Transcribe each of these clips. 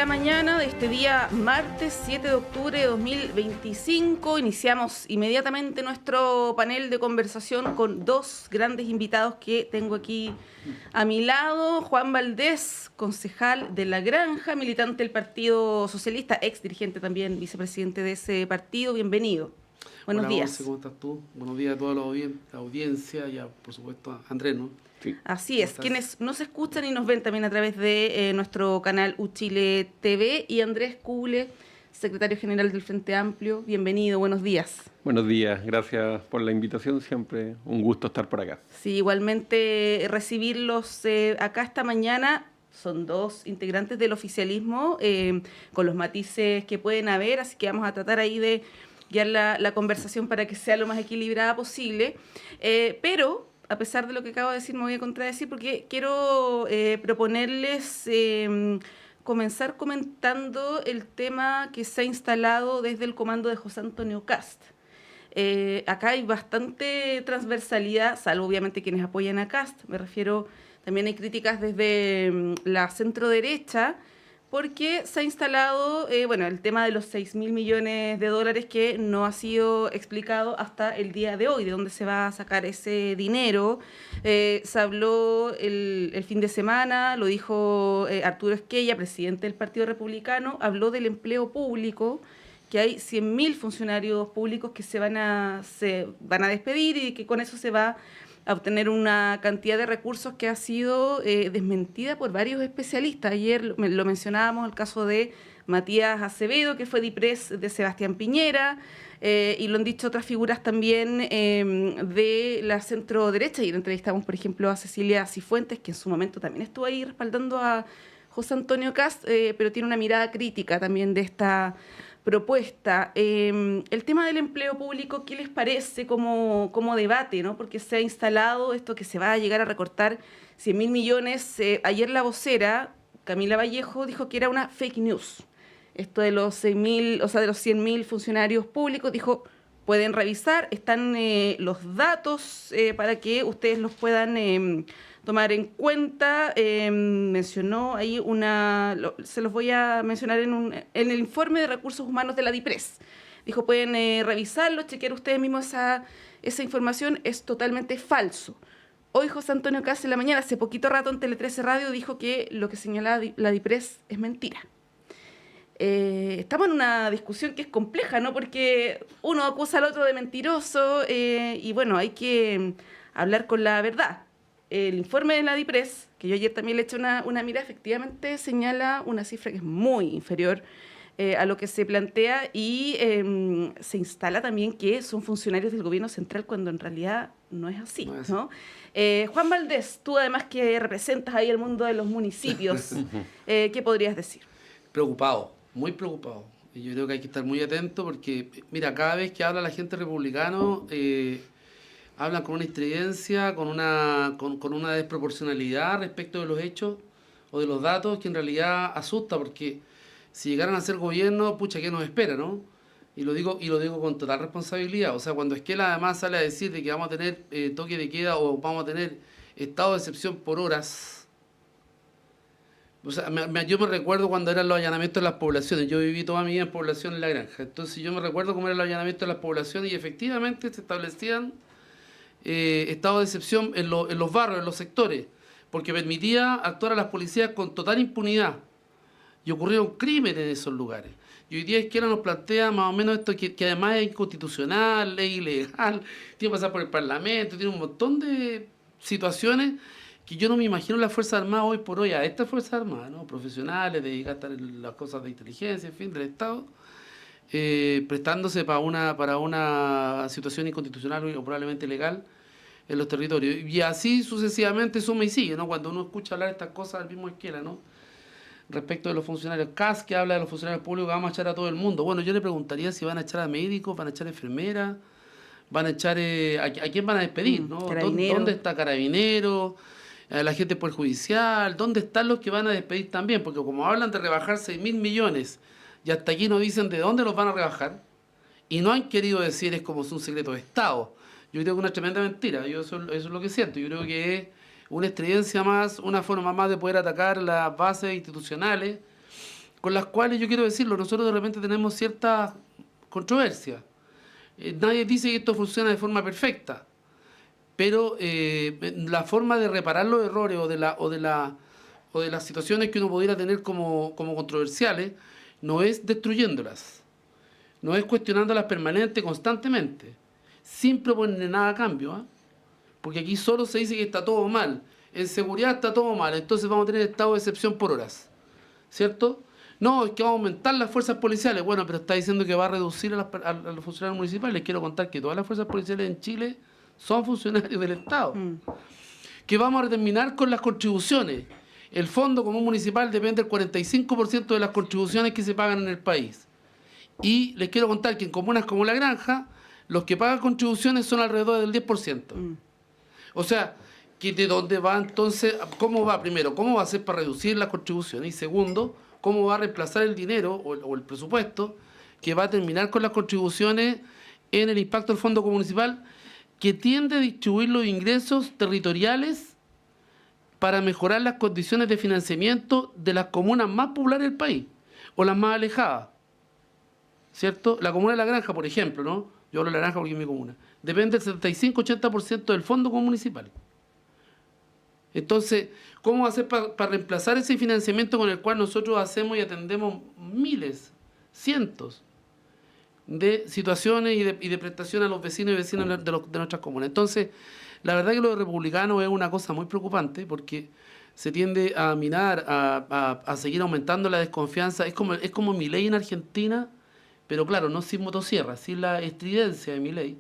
la mañana de este día martes 7 de octubre de 2025. Iniciamos inmediatamente nuestro panel de conversación con dos grandes invitados que tengo aquí a mi lado. Juan Valdés, concejal de La Granja, militante del Partido Socialista, ex dirigente también, vicepresidente de ese partido. Bienvenido. Buenos días. Once, ¿cómo estás tú? Buenos días a toda la audiencia y por supuesto a Andrés, ¿no? Sí. Así es, quienes nos escuchan y nos ven también a través de nuestro canal Uchile TV, y Andrés Cule, secretario general del Frente Amplio. Bienvenido, buenos días. Buenos días, gracias por la invitación, siempre un gusto estar por acá. Sí, igualmente recibirlos acá esta mañana. Son dos integrantes del oficialismo, con los matices que pueden haber, así que vamos a tratar ahí de guiar la conversación para que sea lo más equilibrada posible, pero a pesar de lo que acabo de decir, me voy a contradecir porque quiero proponerles comenzar comentando el tema que se ha instalado desde el comando de José Antonio Kast. Acá hay bastante transversalidad, salvo obviamente quienes apoyan a Kast. Me refiero, también hay críticas desde la centro-derecha, porque se ha instalado el tema de los 6.000 millones de dólares que no ha sido explicado hasta el día de hoy, de dónde se va a sacar ese dinero. Se habló el fin de semana, lo dijo Arturo Esquella, presidente del Partido Republicano, habló del empleo público, que hay 100.000 funcionarios públicos que se van a despedir y que con eso se va a obtener una cantidad de recursos que ha sido desmentida por varios especialistas. Ayer lo mencionábamos, el caso de Matías Acevedo, que fue DIPRES de Sebastián Piñera, y lo han dicho otras figuras también de la centro derecha. Y entrevistamos, por ejemplo, a Cecilia Cifuentes, que en su momento también estuvo ahí respaldando a José Antonio Kast, pero tiene una mirada crítica también de esta propuesta. El tema del empleo público, ¿qué les parece como debate, ¿no? Porque se ha instalado esto que se va a llegar a recortar 100.000 millones. Ayer la vocera, Camila Vallejo, dijo que era una fake news. Esto de los 6.000, o sea, de los 100.000 funcionarios públicos, dijo, pueden revisar, están los datos para que ustedes los puedan tomar en cuenta. Mencionó ahí se los voy a mencionar en el informe de recursos humanos de la DIPRES. Dijo, pueden revisarlo, chequear ustedes mismos esa información, es totalmente falso. Hoy José Antonio Kast en la mañana, hace poquito rato en Tele 13 Radio, dijo que lo que señala la DIPRES es mentira. Estamos en una discusión que es compleja, ¿no? Porque uno acusa al otro de mentiroso y bueno, hay que hablar con la verdad. El informe de la DIPRES, que yo ayer también le eché una mirada, efectivamente señala una cifra que es muy inferior a lo que se plantea, y se instala también que son funcionarios del gobierno central cuando en realidad no es así, ¿no? Juan Valdés, tú además que representas ahí el mundo de los municipios, ¿qué podrías decir? Preocupado, muy preocupado. Y yo creo que hay que estar muy atento porque, mira, cada vez que habla la gente republicano, hablan con una estridencia, con una desproporcionalidad respecto de los hechos o de los datos que en realidad asusta, porque si llegaran a ser gobierno, pucha, ¿qué nos espera, no? Y lo digo con total responsabilidad. O sea, cuando Esquela además sale a decir de que vamos a tener toque de queda o vamos a tener estado de excepción por horas. O sea, yo me recuerdo cuando eran los allanamientos en las poblaciones. Yo viví toda mi vida en población en La Granja. Entonces yo me recuerdo cómo eran los allanamientos en las poblaciones y efectivamente se establecían estado de excepción en los barrios, en los sectores, porque permitía actuar a las policías con total impunidad. Y ocurrieron crímenes en esos lugares. Y hoy día Esquerra nos plantea más o menos esto que además es inconstitucional, es ilegal, tiene que pasar por el Parlamento, tiene un montón de situaciones que yo no me imagino las Fuerzas Armadas hoy por hoy, a estas Fuerzas Armadas, ¿no? Profesionales, dedicadas a las cosas de inteligencia, en fin, del Estado, prestándose para una situación inconstitucional o probablemente ilegal en los territorios. Y así sucesivamente suma y sigue, ¿no? Cuando uno escucha hablar de estas cosas al mismo Esquerra, ¿no? Respecto de los funcionarios, Kast, que habla de los funcionarios públicos, vamos a echar a todo el mundo. Bueno, yo le preguntaría si van a echar a médicos, van a echar a enfermeras, van a echar a quién van a despedir, ¿no? ¿Dónde está Carabineros? La gente del Poder Judicial, ¿dónde están los que van a despedir también? Porque como hablan de rebajar 6.000 millones y hasta aquí no dicen de dónde los van a rebajar, y no han querido decir, es como un secreto de Estado. Yo creo que es una tremenda mentira, eso es lo que siento. Yo creo que es una estridencia más, una forma más de poder atacar las bases institucionales con las cuales, yo quiero decirlo, nosotros de repente tenemos cierta controversia. Nadie dice que esto funciona de forma perfecta, pero la forma de reparar los errores o de las situaciones que uno pudiera tener como controversiales no es destruyéndolas, no es cuestionándolas permanente, constantemente, sin proponer nada a cambio, ¿eh? Porque aquí solo se dice que está todo mal, en seguridad está todo mal, entonces vamos a tener estado de excepción por horas, ¿cierto? No, es que va a aumentar las fuerzas policiales. Bueno, pero está diciendo que va a reducir a los funcionarios municipales. Les quiero contar que todas las fuerzas policiales en Chile son funcionarios del Estado. Que vamos a terminar con las contribuciones. El Fondo Común Municipal depende del 45% de las contribuciones que se pagan en el país. Y les quiero contar que en comunas como La Granja, los que pagan contribuciones son alrededor del 10%. O sea, que de dónde va entonces, ¿cómo va primero? ¿Cómo va a ser para reducir las contribuciones? Y segundo, ¿cómo va a reemplazar el dinero o el presupuesto que va a terminar con las contribuciones en el impacto del Fondo Común Municipal, que tiende a distribuir los ingresos territoriales para mejorar las condiciones de financiamiento de las comunas más populares del país o las más alejadas? ¿Cierto? La comuna de La Granja, por ejemplo, ¿no? Yo hablo de La Granja porque es mi comuna. Depende del 75-80% del Fondo Común Municipal. Entonces, ¿cómo hacer para reemplazar ese financiamiento con el cual nosotros hacemos y atendemos miles, cientos de situaciones y de prestaciones a los vecinos y vecinas de nuestras comunas? Entonces, la verdad que lo de republicanos es una cosa muy preocupante porque se tiende a minar, a seguir aumentando la desconfianza. Es como Milei en Argentina, pero claro, no sin motosierra, sin la estridencia de Milei,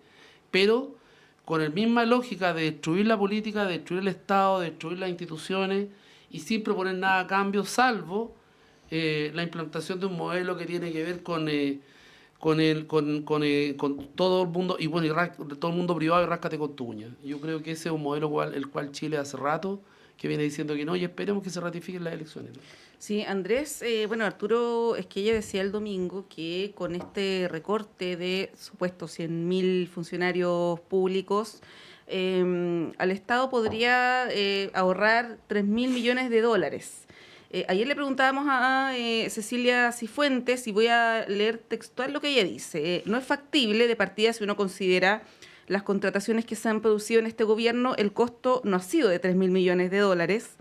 pero con la misma lógica de destruir la política, de destruir el Estado, de destruir las instituciones y sin proponer nada a cambio, salvo la implantación de un modelo que tiene que ver con todo el mundo, y bueno, todo el mundo privado y ráscate con tu uña. Yo creo que ese es un modelo el cual Chile hace rato que viene diciendo que no, y esperemos que se ratifiquen las elecciones, ¿no? Sí, Andrés, bueno, Arturo Esquella decía el domingo que con este recorte de supuestos 100.000 funcionarios públicos, al Estado podría ahorrar 3.000 millones de dólares. Ayer le preguntábamos a Cecilia Cifuentes, y voy a leer textual lo que ella dice. No es factible de partida si uno considera las contrataciones que se han producido en este gobierno. El costo no ha sido de 3.000 millones de dólares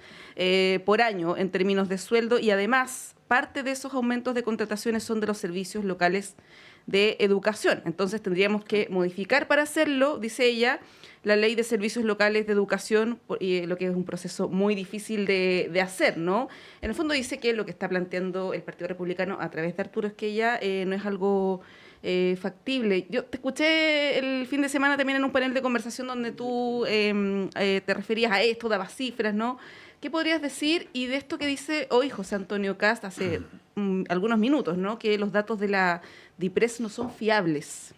por año en términos de sueldo, y además parte de esos aumentos de contrataciones son de los servicios locales de educación. Entonces tendríamos que modificar para hacerlo, dice ella, la ley de servicios locales de educación, lo que es un proceso muy difícil de hacer, ¿no? En el fondo dice que lo que está planteando el Partido Republicano a través de Arturo Esquella no es algo factible. Yo te escuché el fin de semana también en un panel de conversación donde tú te referías a esto, dabas cifras, ¿no? ¿Qué podrías decir? Y de esto que dice hoy José Antonio Kast hace algunos minutos, ¿no? Que los datos de la DIPRES no son fiables.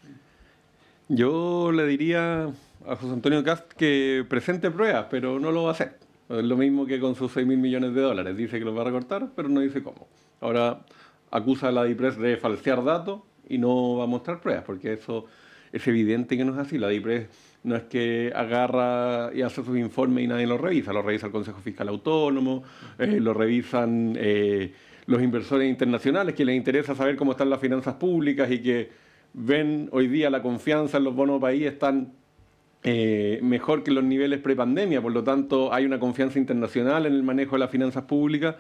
Yo le diría a José Antonio Kast que presente pruebas, pero no lo va a hacer. Es lo mismo que con sus 6.000 millones de dólares. Dice que los va a recortar, pero no dice cómo. Ahora acusa a la DIPRES de falsear datos y no va a mostrar pruebas, porque eso es evidente que no es así. La DIPRES no es que agarra y hace sus informes y nadie los revisa. Lo revisa el Consejo Fiscal Autónomo, lo revisan los inversores internacionales que les interesa saber cómo están las finanzas públicas y que ven hoy día la confianza en los bonos país están mejor que los niveles prepandemia. Por lo tanto, hay una confianza internacional en el manejo de las finanzas públicas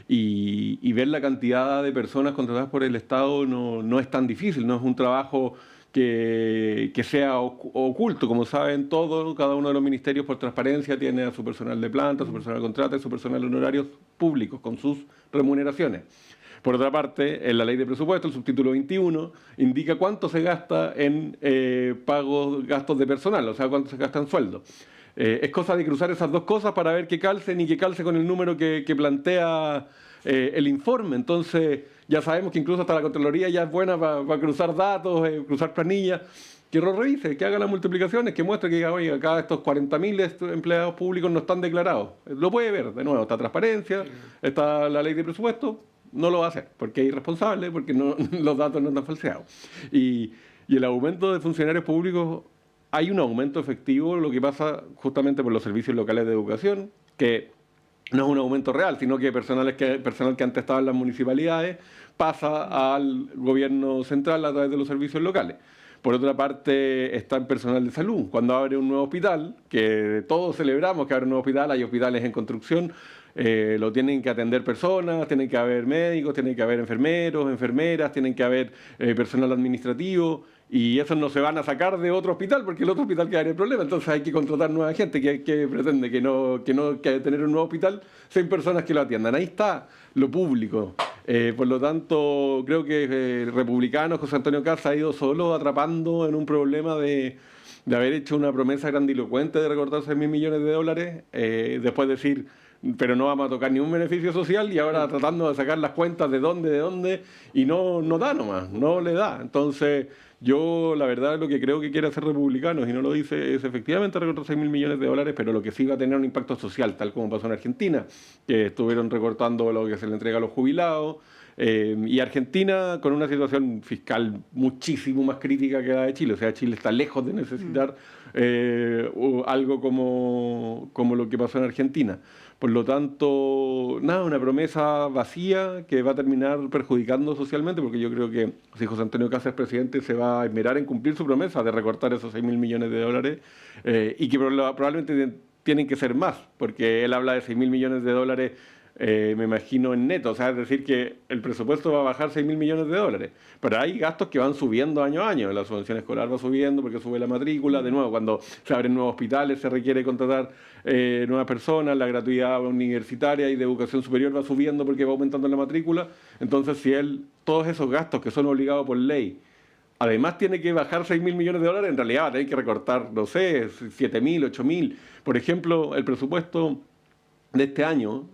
y ver la cantidad de personas contratadas por el Estado no es tan difícil, no es un trabajo que sea oculto. Como saben, cada uno de los ministerios por transparencia tiene a su personal de planta, a su personal de contrata y a su personal de honorarios públicos con sus remuneraciones. Por otra parte, en la ley de presupuesto, el subtítulo 21, indica cuánto se gasta en gastos de personal, o sea, cuánto se gasta en sueldo. Es cosa de cruzar esas dos cosas para ver que calcen y que calce con el número que plantea el informe. Entonces, ya sabemos que incluso hasta la Contraloría ya es buena para cruzar datos, cruzar planillas. Que lo revise, que haga las multiplicaciones, que muestre que oye, acá estos 40.000 empleados públicos no están declarados. Lo puede ver, de nuevo, está transparencia, está la ley de presupuesto. No lo va a hacer, porque es irresponsable, porque los datos no están falseados. Y el aumento de funcionarios públicos, hay un aumento efectivo, lo que pasa justamente por los servicios locales de educación, que no es un aumento real, sino que personal que antes estaba en las municipalidades pasa al gobierno central a través de los servicios locales. Por otra parte, está el personal de salud. Cuando abre un nuevo hospital, que todos celebramos que abre un nuevo hospital, hay hospitales en construcción, lo tienen que atender personas, tienen que haber médicos, tienen que haber enfermeros, enfermeras, tienen que haber personal administrativo, y esos no se van a sacar de otro hospital porque el otro hospital quedaría el problema. Entonces hay que contratar nueva gente que pretende que tener un nuevo hospital sin personas que lo atiendan. Ahí está lo público. Por lo tanto, creo que republicanos, José Antonio Cast ha ido solo atrapando en un problema de haber hecho una promesa grandilocuente de recortar 6.000 millones de dólares, después decir, pero no vamos a tocar ni un beneficio social, y ahora tratando de sacar las cuentas de dónde, y no da nomás, no le da. Entonces, yo la verdad lo que creo que quiere hacer republicanos, y no lo dice, es efectivamente recortar 6.000 millones de dólares, pero lo que sí va a tener un impacto social, tal como pasó en Argentina, que estuvieron recortando lo que se le entrega a los jubilados, y Argentina con una situación fiscal muchísimo más crítica que la de Chile. O sea, Chile está lejos de necesitar algo como lo que pasó en Argentina. Por lo tanto, nada, una promesa vacía que va a terminar perjudicando socialmente, porque yo creo que si José Antonio Cast es presidente se va a esmerar en cumplir su promesa de recortar esos 6.000 millones de dólares, y que probablemente tienen que ser más, porque él habla de 6.000 millones de dólares, me imagino, en neto. O sea, es decir, que el presupuesto va a bajar 6.000 millones de dólares. Pero hay gastos que van subiendo año a año. La subvención escolar va subiendo porque sube la matrícula. De nuevo, cuando se abren nuevos hospitales se requiere contratar nuevas personas. La gratuidad universitaria y de educación superior va subiendo porque va aumentando la matrícula. Entonces, si todos esos gastos que son obligados por ley, además tiene que bajar 6.000 millones de dólares, en realidad va a tener que recortar, no sé, 7.000, 8.000. Por ejemplo, el presupuesto de este año,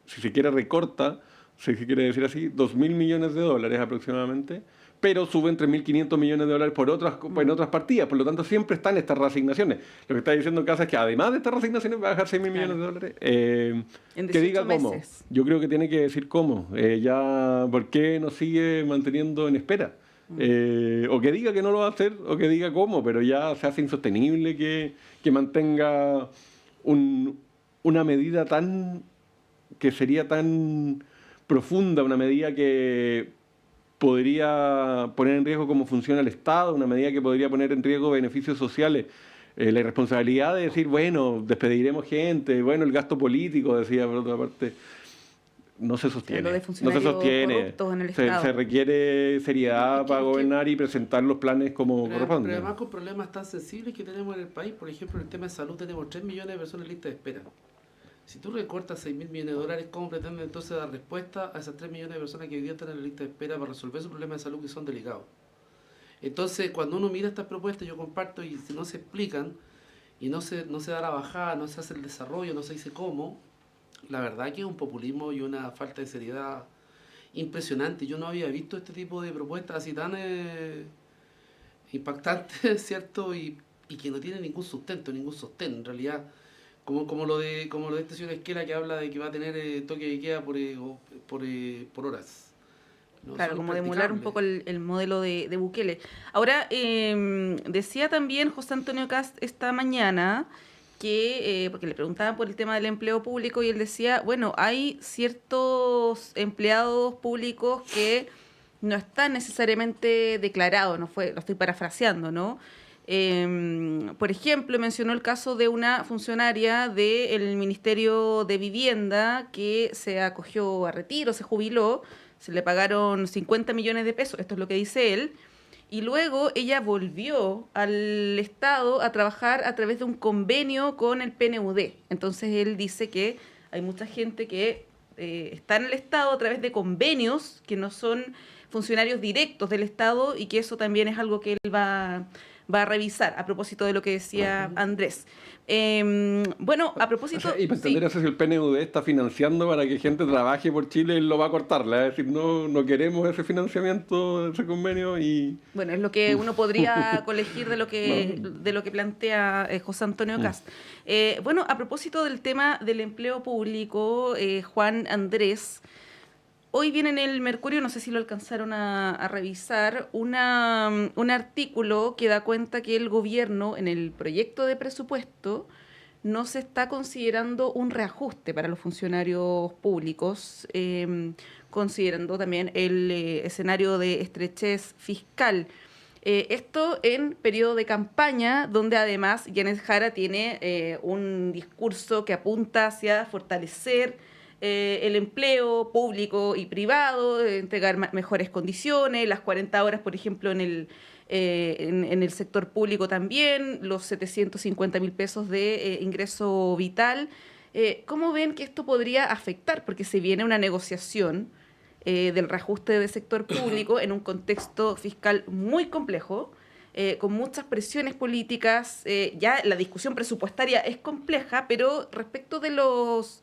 si se quiere recorta, si se quiere decir así, 2.000 millones de dólares aproximadamente, pero suben 3.500 millones de dólares en otras partidas. Por lo tanto, siempre están estas reasignaciones. Lo que está diciendo Casa es que además de estas reasignaciones va a bajar 6.000 millones de dólares. Que diga cómo. Meses. Yo creo que tiene que decir cómo. ¿Por qué nos sigue manteniendo en espera? O que diga que no lo va a hacer, o que diga cómo, pero ya se hace insostenible que mantenga una medida que sería tan profunda, una medida que podría poner en riesgo cómo funciona el Estado, una medida que podría poner en riesgo beneficios sociales. La irresponsabilidad de decir, bueno, despediremos gente, bueno, el gasto político, decía por otra parte, no se sostiene. No se sostiene. Se requiere seriedad para gobernar y presentar los planes como corresponde. Pero además con problemas tan sensibles que tenemos en el país, por ejemplo, en el tema de salud tenemos 3 millones de personas en lista de espera. Si tú recortas 6.000 millones de dólares, ¿cómo pretendes entonces dar respuesta a esas 3 millones de personas que hoy día están en la lista de espera para resolver sus problemas de salud que son delicados? Entonces, cuando uno mira estas propuestas, yo comparto, y si no se explican, y no se da la bajada, no se hace el desarrollo, no se dice cómo, la verdad que es un populismo y una falta de seriedad impresionante. Yo no había visto este tipo de propuestas así tan impactantes, ¿cierto? Y que no tienen ningún sustento, ningún sostén, en realidad. Como lo de este señor Esquela, que habla de que va a tener toque de queda por horas. No, claro, como de emular un poco el modelo de Bukele. Ahora, decía también José Antonio Cast esta mañana que, porque le preguntaban por el tema del empleo público, y él decía, bueno, hay ciertos empleados públicos que no están necesariamente declarados, lo estoy parafraseando, ¿no? Por ejemplo, mencionó el caso de una funcionaria del Ministerio de Vivienda que se acogió a retiro, se jubiló, se le pagaron 50 millones de pesos, esto es lo que dice él, y luego ella volvió al Estado a trabajar a través de un convenio con el PNUD. Entonces él dice que hay mucha gente que está en el Estado a través de convenios que no son funcionarios directos del Estado, y que eso también es algo que él va a revisar, a propósito de lo que decía Andrés. Bueno, a propósito... O sea, y para entender eso, si el PNUD está financiando para que gente trabaje por Chile, él lo va a cortar. Es decir, no queremos ese financiamiento, ese convenio. Y bueno, es lo que uno podría colegir de lo que plantea José Antonio Cast. Bueno, a propósito del tema del empleo público, Juan Andrés, hoy viene en el Mercurio, no sé si lo alcanzaron a revisar, un artículo que da cuenta que el gobierno, en el proyecto de presupuesto, no se está considerando un reajuste para los funcionarios públicos, considerando también el escenario de estrechez fiscal. Esto en periodo de campaña, donde además Yanet Jara tiene un discurso que apunta hacia fortalecer el empleo público y privado, entregar mejores condiciones, las 40 horas, por ejemplo, en el sector público también, los 750.000 pesos de ingreso vital. ¿Cómo ven que esto podría afectar? Porque se viene una negociación del reajuste del sector público en un contexto fiscal muy complejo, con muchas presiones políticas. Ya la discusión presupuestaria es compleja, pero respecto de los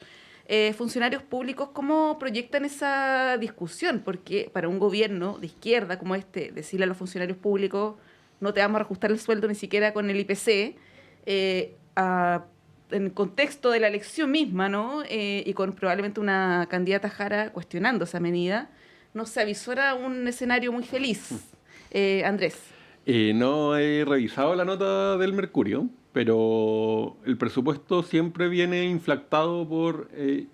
funcionarios públicos, ¿cómo proyectan esa discusión? Porque para un gobierno de izquierda como este, decirle a los funcionarios públicos, no te vamos a reajustar el sueldo ni siquiera con el IPC, en el contexto de la elección misma, ¿no? Y con probablemente una candidata Jara cuestionando esa medida, no se avisora un escenario muy feliz. Andrés. No he revisado la nota del Mercurio, pero el presupuesto siempre viene inflactado por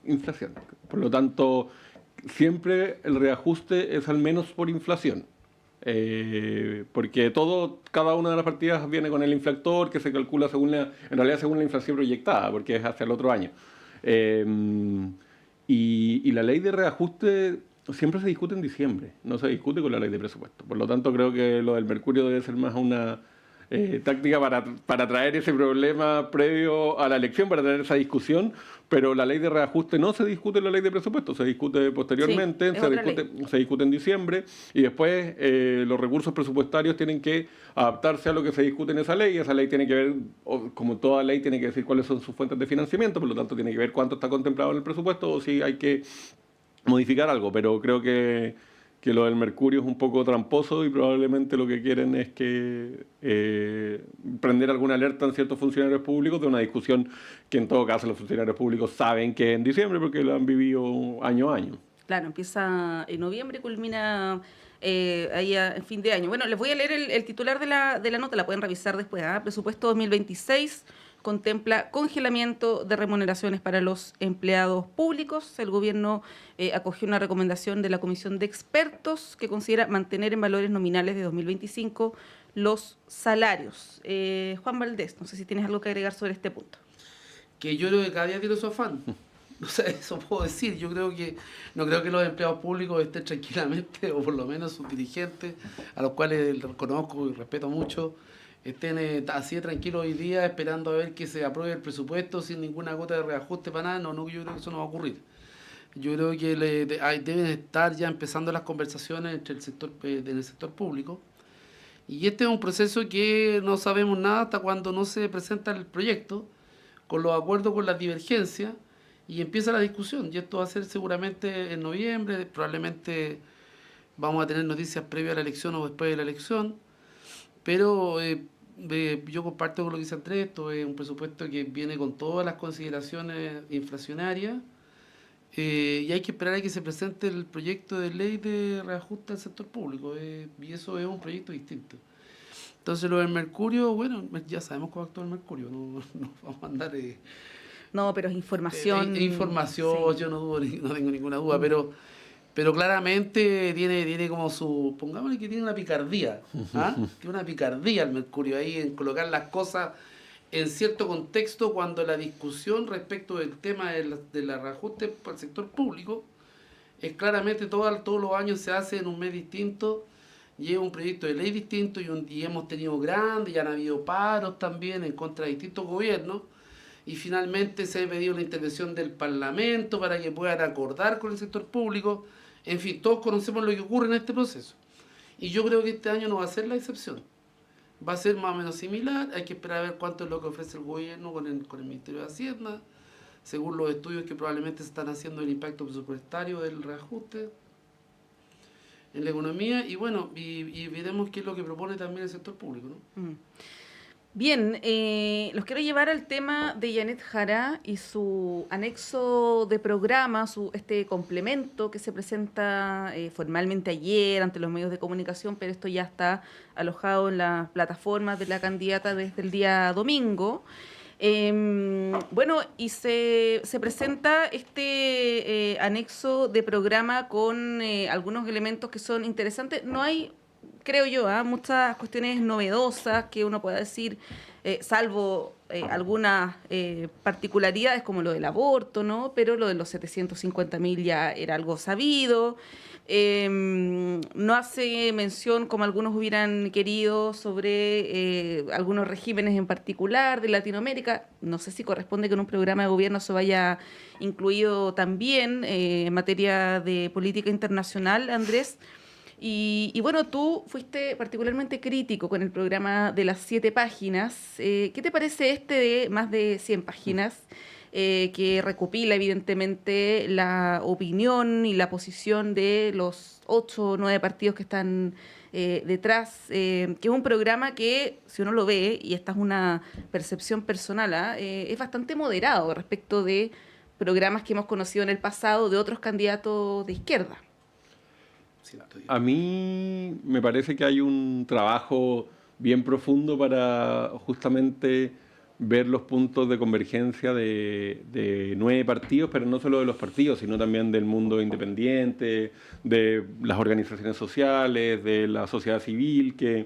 inflación. Por lo tanto, siempre el reajuste es al menos por inflación. Porque cada una de las partidas viene con el inflactor que se calcula en realidad según la inflación proyectada, porque es hacia el otro año. Y la ley de reajuste siempre se discute en diciembre, no se discute con la ley de presupuesto. Por lo tanto, creo que lo del Mercurio debe ser más una táctica para traer ese problema previo a la elección, para traer esa discusión, pero la ley de reajuste no se discute en la ley de presupuesto, se discute posteriormente, Sí, se discute en diciembre, y después los recursos presupuestarios tienen que adaptarse a lo que se discute en esa ley tiene que ver, como toda ley, tiene que decir cuáles son sus fuentes de financiamiento, por lo tanto tiene que ver cuánto está contemplado en el presupuesto o si hay que modificar algo, pero creo que lo del Mercurio es un poco tramposo y probablemente lo que quieren es que prender alguna alerta en ciertos funcionarios públicos de una discusión que en todo caso los funcionarios públicos saben que es en diciembre porque lo han vivido año a año. Claro, empieza en noviembre y culmina ahí en fin de año. Bueno, les voy a leer el titular de la nota, la pueden revisar después. Presupuesto 2026 contempla congelamiento de remuneraciones para los empleados públicos. El gobierno acogió una recomendación de la Comisión de Expertos que considera mantener en valores nominales de 2025 los salarios. Juan Valdés, no sé si tienes algo que agregar sobre este punto. Que yo creo que cada día tiene su afán. O sea, eso puedo decir. Yo creo que no creo que los empleados públicos estén tranquilamente, o por lo menos sus dirigentes, a los cuales conozco y respeto mucho, estén así de tranquilos hoy día esperando a ver que se apruebe el presupuesto sin ninguna gota de reajuste para nada. No, yo creo que eso no va a ocurrir. Yo creo que deben estar ya empezando las conversaciones entre en el sector público. Y este es un proceso que no sabemos nada hasta cuando no se presenta el proyecto, con los acuerdos, con las divergencias, y empieza la discusión. Y esto va a ser seguramente en noviembre, probablemente vamos a tener noticias previas a la elección o después de la elección. Pero yo comparto con lo que dice Andrés, esto es un presupuesto que viene con todas las consideraciones inflacionarias y hay que esperar a que se presente el proyecto de ley de reajuste al sector público y eso es un proyecto distinto. Entonces lo del Mercurio, bueno, ya sabemos cómo actúa el Mercurio, no vamos a andar... No, pero es información... información, sí. Yo no tengo ninguna duda, pero claramente tiene como su... Pongámosle que tiene una picardía. Tiene una picardía el Mercurio ahí en colocar las cosas en cierto contexto cuando la discusión respecto del tema de la reajuste para el sector público es claramente todos los años se hace en un mes distinto y es un proyecto de ley distinto y hemos tenido grandes, ya han habido paros también en contra de distintos gobiernos y finalmente se ha pedido la intervención del Parlamento para que puedan acordar con el sector público. En fin, todos conocemos lo que ocurre en este proceso. Y yo creo que este año no va a ser la excepción. Va a ser más o menos similar. Hay que esperar a ver cuánto es lo que ofrece el gobierno con el Ministerio de Hacienda, según los estudios que probablemente se están haciendo del impacto presupuestario del reajuste en la economía. Y bueno, y veremos qué es lo que propone también el sector público, ¿no? Bien, los quiero llevar al tema de Yanet Jara y su anexo de programa, este complemento que se presenta formalmente ayer ante los medios de comunicación, pero esto ya está alojado en las plataformas de la candidata desde el día domingo. Bueno, y se presenta este anexo de programa con algunos elementos que son interesantes. No hay, creo yo, muchas cuestiones novedosas que uno pueda decir, salvo algunas particularidades como lo del aborto, ¿no? Pero lo de los 750.000 ya era algo sabido. No hace mención, como algunos hubieran querido, sobre algunos regímenes en particular de Latinoamérica. No sé si corresponde que en un programa de gobierno se vaya incluido también en materia de política internacional, Andrés. Y bueno, tú fuiste particularmente crítico con el programa de las 7 páginas. ¿Qué te parece este de más de 100 páginas? Que recopila evidentemente la opinión y la posición de los 8 o 9 partidos que están detrás, que es un programa que, si uno lo ve, y esta es una percepción personal, es bastante moderado respecto de programas que hemos conocido en el pasado de otros candidatos de izquierda. A mí me parece que hay un trabajo bien profundo para justamente ver los puntos de convergencia de 9 partidos, pero no solo de los partidos, sino también del mundo independiente, de las organizaciones sociales, de la sociedad civil, que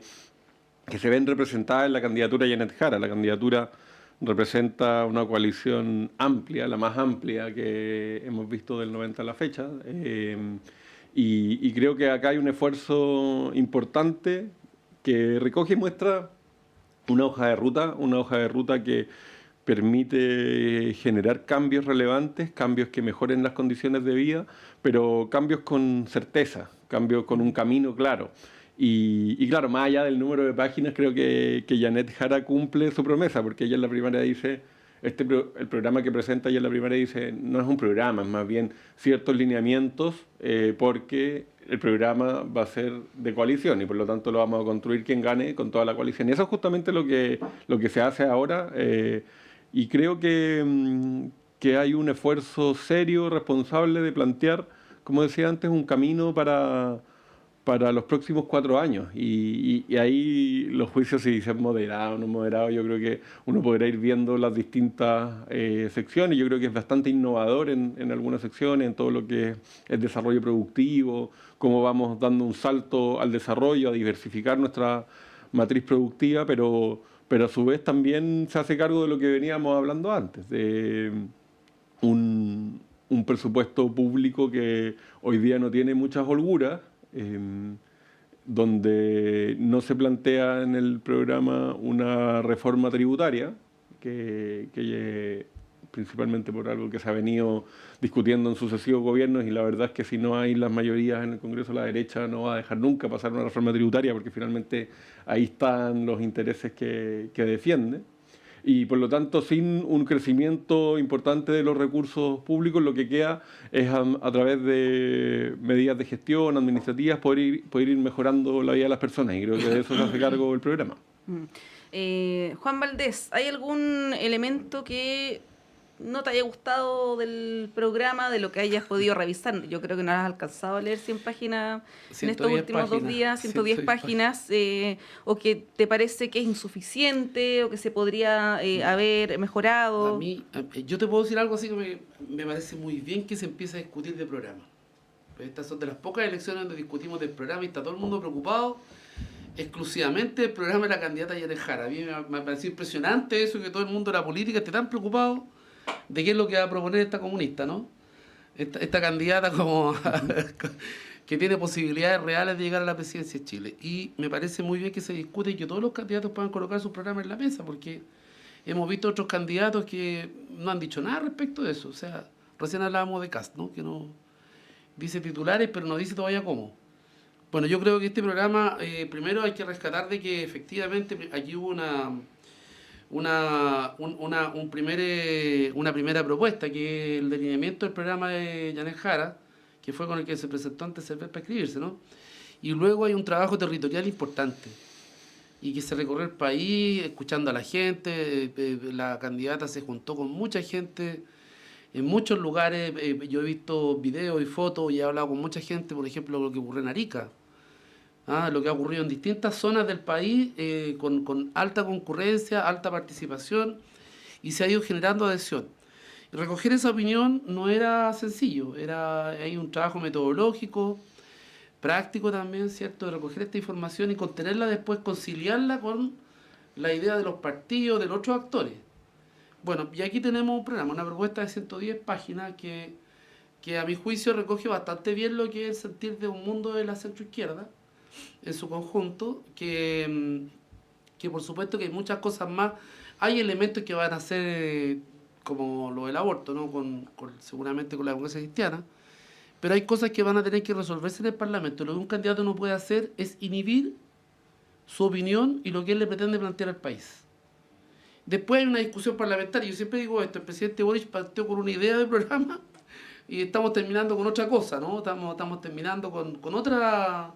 se ven representadas en la candidatura de Janet Jara. La candidatura representa una coalición amplia, la más amplia que hemos visto del 90 a la fecha. Y creo que acá hay un esfuerzo importante que recoge y muestra una hoja de ruta que permite generar cambios relevantes, cambios que mejoren las condiciones de vida, pero cambios con certeza, cambios con un camino claro. Y claro, más allá del número de páginas, creo que Janet Jara cumple su promesa, porque ella en la primaria dice, el programa que presenta ella en la primaria dice, no es un programa, es más bien ciertos lineamientos, porque el programa va a ser de coalición y por lo tanto lo vamos a construir quien gane con toda la coalición. Y eso es justamente lo que se hace ahora, y creo que hay un esfuerzo serio, responsable de plantear, como decía antes, un camino para los próximos 4 años. Y ahí los juicios, si dicen moderados o no moderados, yo creo que uno podrá ir viendo las distintas secciones. Yo creo que es bastante innovador en algunas secciones, en todo lo que es el desarrollo productivo, cómo vamos dando un salto al desarrollo, a diversificar nuestra matriz productiva, pero a su vez también se hace cargo de lo que veníamos hablando antes, de un presupuesto público que hoy día no tiene muchas holguras, donde no se plantea en el programa una reforma tributaria, que principalmente por algo que se ha venido discutiendo en sucesivos gobiernos, y la verdad es que si no hay las mayorías en el Congreso, la derecha no va a dejar nunca pasar una reforma tributaria, porque finalmente ahí están los intereses que defiende. Y por lo tanto, sin un crecimiento importante de los recursos públicos, lo que queda es a través de medidas de gestión administrativas poder ir mejorando la vida de las personas, y creo que de eso se hace cargo el programa. Juan Valdés, ¿hay algún elemento que no te haya gustado del programa, de lo que hayas podido revisar? Yo creo que no has alcanzado a leer 100 páginas en estos últimos 2 días, 110 páginas, o que te parece que es insuficiente, o que se podría haber mejorado. A mí, yo te puedo decir algo así que me parece muy bien que se empiece a discutir de programa. Estas son de las pocas elecciones donde discutimos del programa y está todo el mundo preocupado exclusivamente del programa de la candidata Janet Jara. A mí me pareció impresionante eso, que todo el mundo de la política esté tan preocupado de qué es lo que va a proponer esta comunista, ¿no? Esta candidata como que tiene posibilidades reales de llegar a la presidencia de Chile. Y me parece muy bien que se discute y que todos los candidatos puedan colocar sus programas en la mesa, porque hemos visto otros candidatos que no han dicho nada respecto de eso. O sea, recién hablábamos de Kast, ¿no? Que no dice titulares, pero no dice todavía cómo. Bueno, yo creo que este programa, primero hay que rescatar de que efectivamente aquí hubo una primera propuesta, que es el delineamiento del programa de Janet Jara, que fue con el que se presentó ante CERVEL para escribirse, ¿no? Y luego hay un trabajo territorial importante, y que se recorrió el país escuchando a la gente. La candidata se juntó con mucha gente en muchos lugares. Yo he visto videos y fotos y he hablado con mucha gente, por ejemplo, lo que ocurrió en Arica. Lo que ha ocurrido en distintas zonas del país, con alta concurrencia, alta participación, y se ha ido generando adhesión. Y recoger esa opinión no era sencillo, hay un trabajo metodológico, práctico también, ¿cierto?, de recoger esta información y contenerla después, conciliarla con la idea de los partidos, de los otros actores. Bueno, y aquí tenemos un programa, una propuesta de 110 páginas que a mi juicio recoge bastante bien lo que es el sentir de un mundo de la centroizquierda en su conjunto, que por supuesto que hay muchas cosas más, hay elementos que van a ser como lo del aborto, ¿no? Seguramente con la democracia cristiana, pero hay cosas que van a tener que resolverse en el Parlamento. Lo que un candidato no puede hacer es inhibir su opinión y lo que él le pretende plantear al país. Después hay una discusión parlamentaria. Yo siempre digo esto, el presidente Boric partió con una idea de programa y estamos terminando con otra cosa, ¿no? Estamos terminando con otra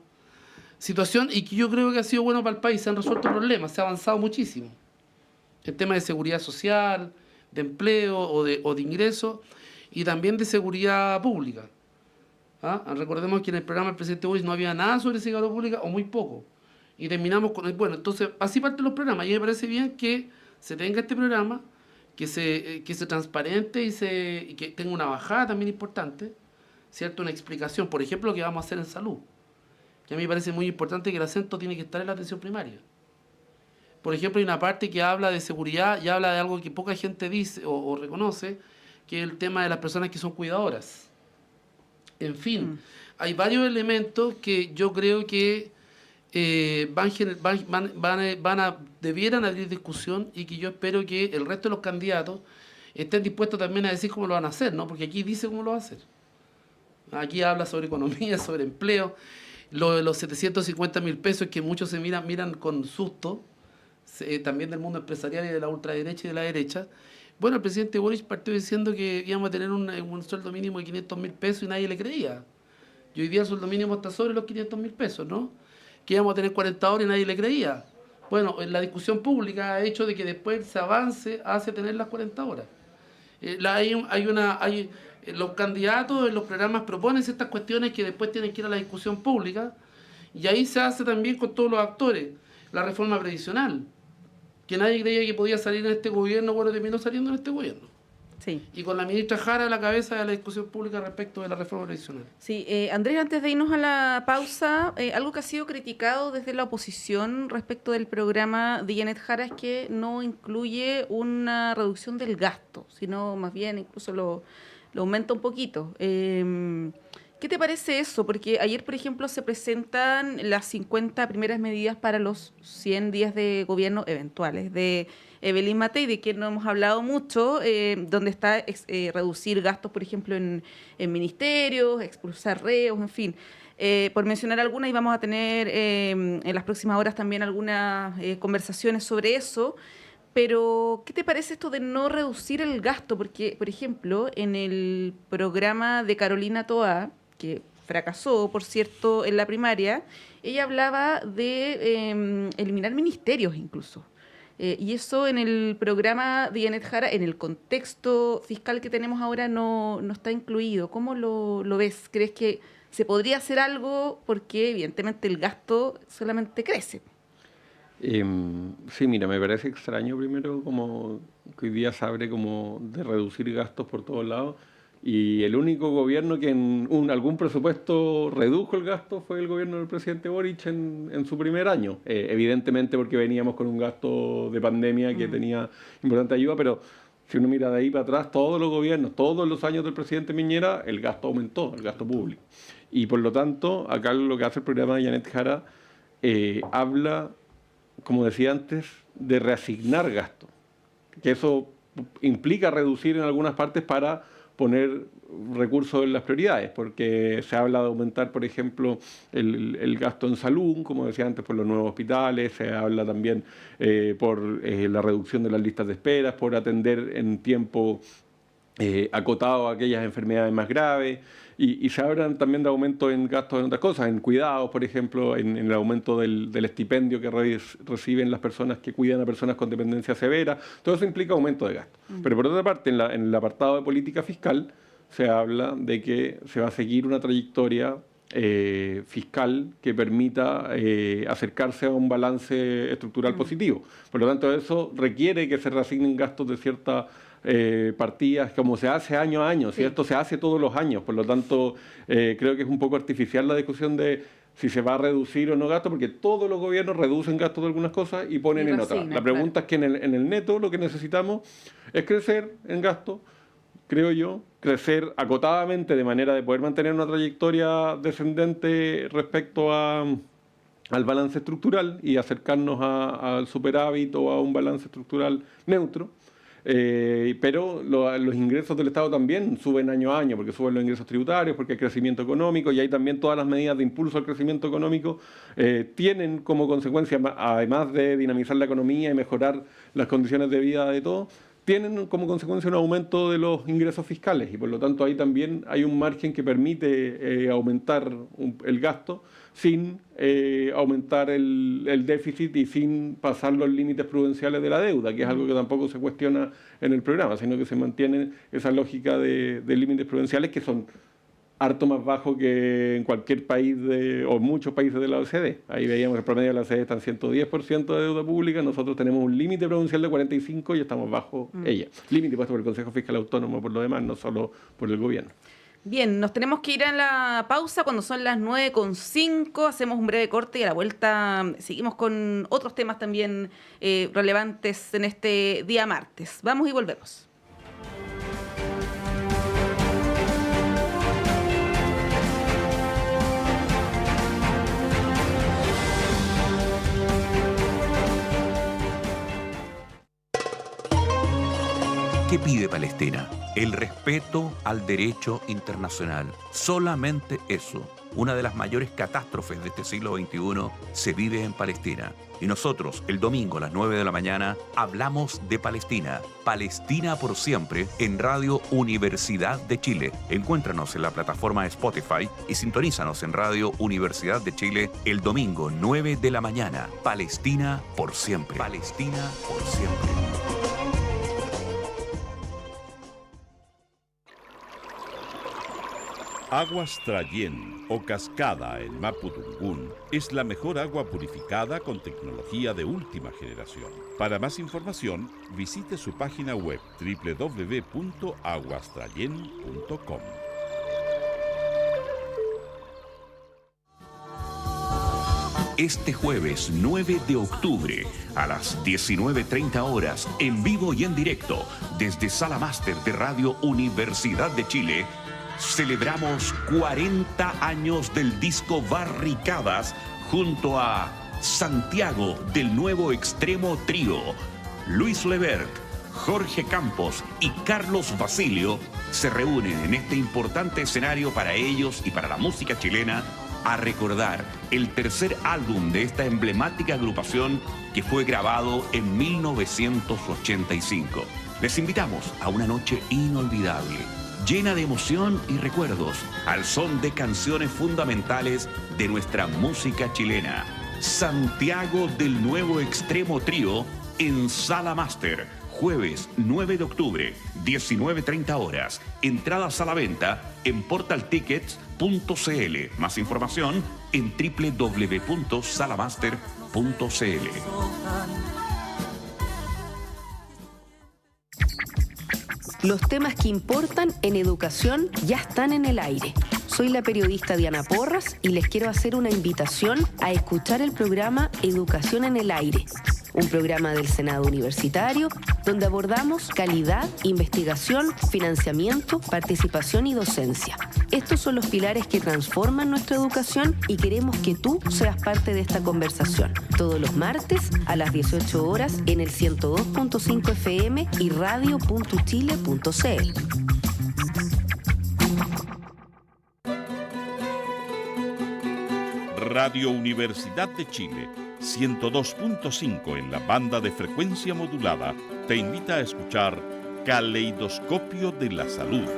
situación y que yo creo que ha sido bueno para el país. Se han resuelto problemas, se ha avanzado muchísimo. El tema de seguridad social, de empleo o de ingresos y también de seguridad pública. ¿Ah? Recordemos que en el programa del presidente Boric no había nada sobre seguridad pública o muy poco. Y terminamos con... Bueno, entonces así parten los programas. Y me parece bien que se tenga este programa, que se transparente y que tenga una bajada también importante, ¿cierto? Una explicación, por ejemplo, lo que vamos a hacer en salud. Que a mí me parece muy importante que el acento tiene que estar en la atención primaria. Por ejemplo, hay una parte que habla de seguridad y habla de algo que poca gente dice o reconoce, que es el tema de las personas que son cuidadoras. En fin, hay varios elementos que yo creo que debieran abrir discusión y que yo espero que el resto de los candidatos estén dispuestos también a decir cómo lo van a hacer, ¿no? Porque aquí dice cómo lo va a hacer. Aquí habla sobre economía, sobre empleo, lo de los 750.000 pesos que muchos se miran con susto, también del mundo empresarial y de la ultraderecha y de la derecha. Bueno, el presidente Boric partió diciendo que íbamos a tener un sueldo mínimo de 500.000 pesos y nadie le creía. Y hoy día el sueldo mínimo está sobre los 500.000 pesos, ¿no? Que íbamos a tener 40 horas y nadie le creía. Bueno, la discusión pública ha hecho de que después se avance hacia tener las 40 horas. Los candidatos en los programas proponen ciertas cuestiones que después tienen que ir a la discusión pública y ahí se hace también con todos los actores. La reforma previsional, que nadie creía que podía salir en este gobierno, bueno, terminó saliendo en este gobierno. Sí. Y con la ministra Jara a la cabeza de la discusión pública respecto de la reforma previsional. Sí, Andrés, antes de irnos a la pausa, algo que ha sido criticado desde la oposición respecto del programa de Janet Jara es que no incluye una reducción del gasto, sino más bien incluso lo aumenta un poquito. ¿Qué te parece eso? Porque ayer, por ejemplo, se presentan las 50 primeras medidas para los 100 días de gobierno eventuales de Evelyn Matei, de quien no hemos hablado mucho, donde está reducir gastos, por ejemplo, en ministerios, expulsar reos, en fin. Por mencionar algunas, y vamos a tener en las próximas horas también algunas conversaciones sobre eso. Pero, ¿qué te parece esto de no reducir el gasto? Porque, por ejemplo, en el programa de Carolina Toá, que fracasó, por cierto, en la primaria, ella hablaba de eliminar ministerios incluso. Y eso en el programa de Janet Jara, en el contexto fiscal que tenemos ahora, no está incluido. ¿Cómo lo ves? ¿Crees que se podría hacer algo? Porque evidentemente el gasto solamente crece. Sí, mira, me parece extraño primero como que hoy día se abre como de reducir gastos por todos lados y el único gobierno que en algún presupuesto redujo el gasto fue el gobierno del presidente Boric en su primer año. Evidentemente porque veníamos con un gasto de pandemia que tenía importante ayuda, pero si uno mira de ahí para atrás, todos los gobiernos, todos los años del presidente Piñera, el gasto aumentó, el gasto público. Y por lo tanto, acá lo que hace el programa de Janet Jara habla, como decía antes, de reasignar gastos, que eso implica reducir en algunas partes para poner recursos en las prioridades, porque se habla de aumentar, por ejemplo, el gasto en salud, como decía antes, por los nuevos hospitales, se habla también por la reducción de las listas de esperas, por atender en tiempo acotado a aquellas enfermedades más graves, y se hablan también de aumento en gastos en otras cosas, en cuidados, por ejemplo, en el aumento del estipendio que reciben las personas que cuidan a personas con dependencia severa. Todo eso implica aumento de gastos. Pero por otra parte, en el apartado de política fiscal, se habla de que se va a seguir una trayectoria fiscal que permita acercarse a un balance estructural positivo. Por lo tanto, eso requiere que se reasignen gastos de ciertas partidas, como se hace año a año. Sí. Si esto se hace todos los años, por lo tanto, creo que es un poco artificial la discusión de si se va a reducir o no gasto, porque todos los gobiernos reducen gastos de algunas cosas y ponen en otras. La pregunta es que en el neto lo que necesitamos es crecer en gasto, creo yo, crecer acotadamente de manera de poder mantener una trayectoria descendente respecto al balance estructural y acercarnos al superávit o a un balance estructural neutro. Pero los ingresos del Estado también suben año a año, porque suben los ingresos tributarios, porque hay crecimiento económico, y ahí también todas las medidas de impulso al crecimiento económico tienen como consecuencia, además de dinamizar la economía y mejorar las condiciones de vida de todos, tienen como consecuencia un aumento de los ingresos fiscales, y por lo tanto ahí también hay un margen que permite aumentar el gasto sin aumentar el déficit y sin pasar los límites prudenciales de la deuda, que es algo que tampoco se cuestiona en el programa, sino que se mantiene esa lógica de límites prudenciales que son harto más bajos que en cualquier país o muchos países de la OECD. Ahí veíamos que el promedio de la OECD está en 110% de deuda pública, nosotros tenemos un límite prudencial de 45% y estamos bajo ella. Límite puesto por el Consejo Fiscal Autónomo por lo demás, no solo por el gobierno. Bien, nos tenemos que ir a la pausa cuando son las 9:05, hacemos un breve corte y a la vuelta seguimos con otros temas también relevantes en este día martes. Vamos y volvemos. ¿Qué pide Palestina? El respeto al derecho internacional. Solamente eso. Una de las mayores catástrofes de este siglo XXI se vive en Palestina. Y nosotros, el domingo a las 9 de la mañana, hablamos de Palestina. Palestina por siempre en Radio Universidad de Chile. Encuéntranos en la plataforma Spotify y sintonízanos en Radio Universidad de Chile el domingo 9 de la mañana. Palestina por siempre. Palestina por siempre. Aguas Trayén o Cascada en Mapudungún es la mejor agua purificada con tecnología de última generación. Para más información, visite su página web www.aguastrayen.com. Este jueves 9 de octubre a las 19:30 horas, en vivo y en directo, desde Sala Máster de Radio Universidad de Chile, celebramos 40 años del disco Barricadas junto a Santiago del Nuevo Extremo Trío. Luis Levert, Jorge Campos y Carlos Basilio se reúnen en este importante escenario para ellos y para la música chilena a recordar el tercer álbum de esta emblemática agrupación que fue grabado en 1985. Les invitamos a una noche inolvidable, llena de emoción y recuerdos, al son de canciones fundamentales de nuestra música chilena. Santiago del Nuevo Extremo Trío en Sala Máster, jueves 9 de octubre, 19:30 horas. Entradas a la venta en portaltickets.cl. Más información en www.salamaster.cl. Los temas que importan en educación ya están en el aire. Soy la periodista Diana Porras y les quiero hacer una invitación a escuchar el programa Educación en el Aire, un programa del Senado Universitario donde abordamos calidad, investigación, financiamiento, participación y docencia. Estos son los pilares que transforman nuestra educación y queremos que tú seas parte de esta conversación. Todos los martes a las 18 horas en el 102.5 FM y radio.chile.cl. Radio Universidad de Chile, 102.5 en la banda de frecuencia modulada, te invita a escuchar Caleidoscopio de la Salud,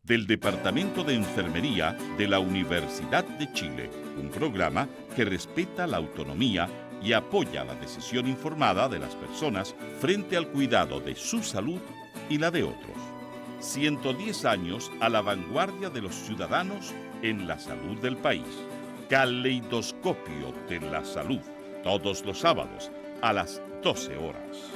del Departamento de Enfermería de la Universidad de Chile, un programa que respeta la autonomía y apoya la decisión informada de las personas frente al cuidado de su salud y la de otros. 110 años a la vanguardia de los ciudadanos en la salud del país. Caleidoscopio de la Salud, todos los sábados a las 12 horas.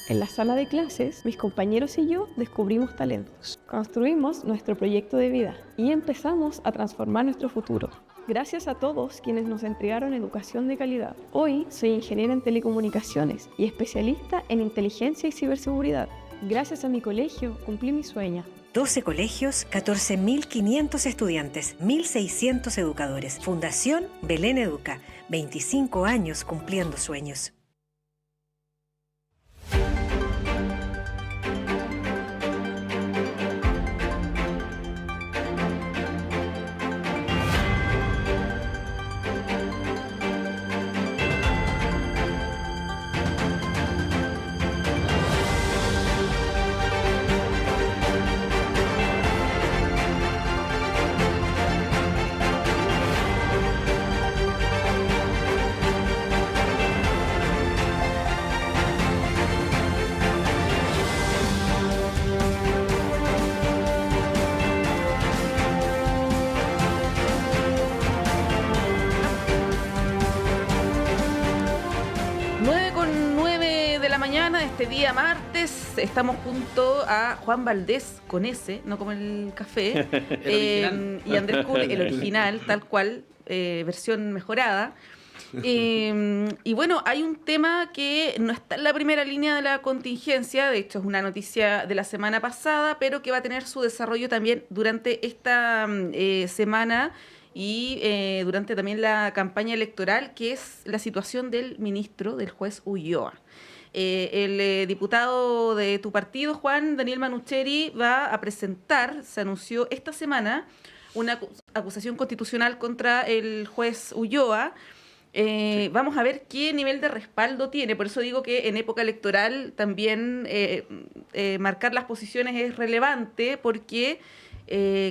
En la sala de clases, mis compañeros y yo descubrimos talentos, construimos nuestro proyecto de vida y empezamos a transformar nuestro futuro. Gracias a todos quienes nos entregaron educación de calidad. Hoy soy ingeniera en telecomunicaciones y especialista en inteligencia y ciberseguridad. Gracias a mi colegio cumplí mi sueño. 12 colegios, 14.500 estudiantes, 1.600 educadores. Fundación Belén Educa, 25 años cumpliendo sueños. Este día martes estamos junto a Juan Valdés con S, no como el café, y Andrés Curry, el original, tal cual, versión mejorada. Y bueno, hay un tema que no está en la primera línea de la contingencia, de hecho es una noticia de la semana pasada, pero que va a tener su desarrollo también durante esta semana y durante también la campaña electoral, que es la situación del ministro, del juez Ulloa. El diputado de tu partido, Juan Daniel Manucheri, va a presentar, se anunció esta semana, una acusación constitucional contra el juez Ulloa. Vamos a ver qué nivel de respaldo tiene. Por eso digo que en época electoral también marcar las posiciones es relevante, porque,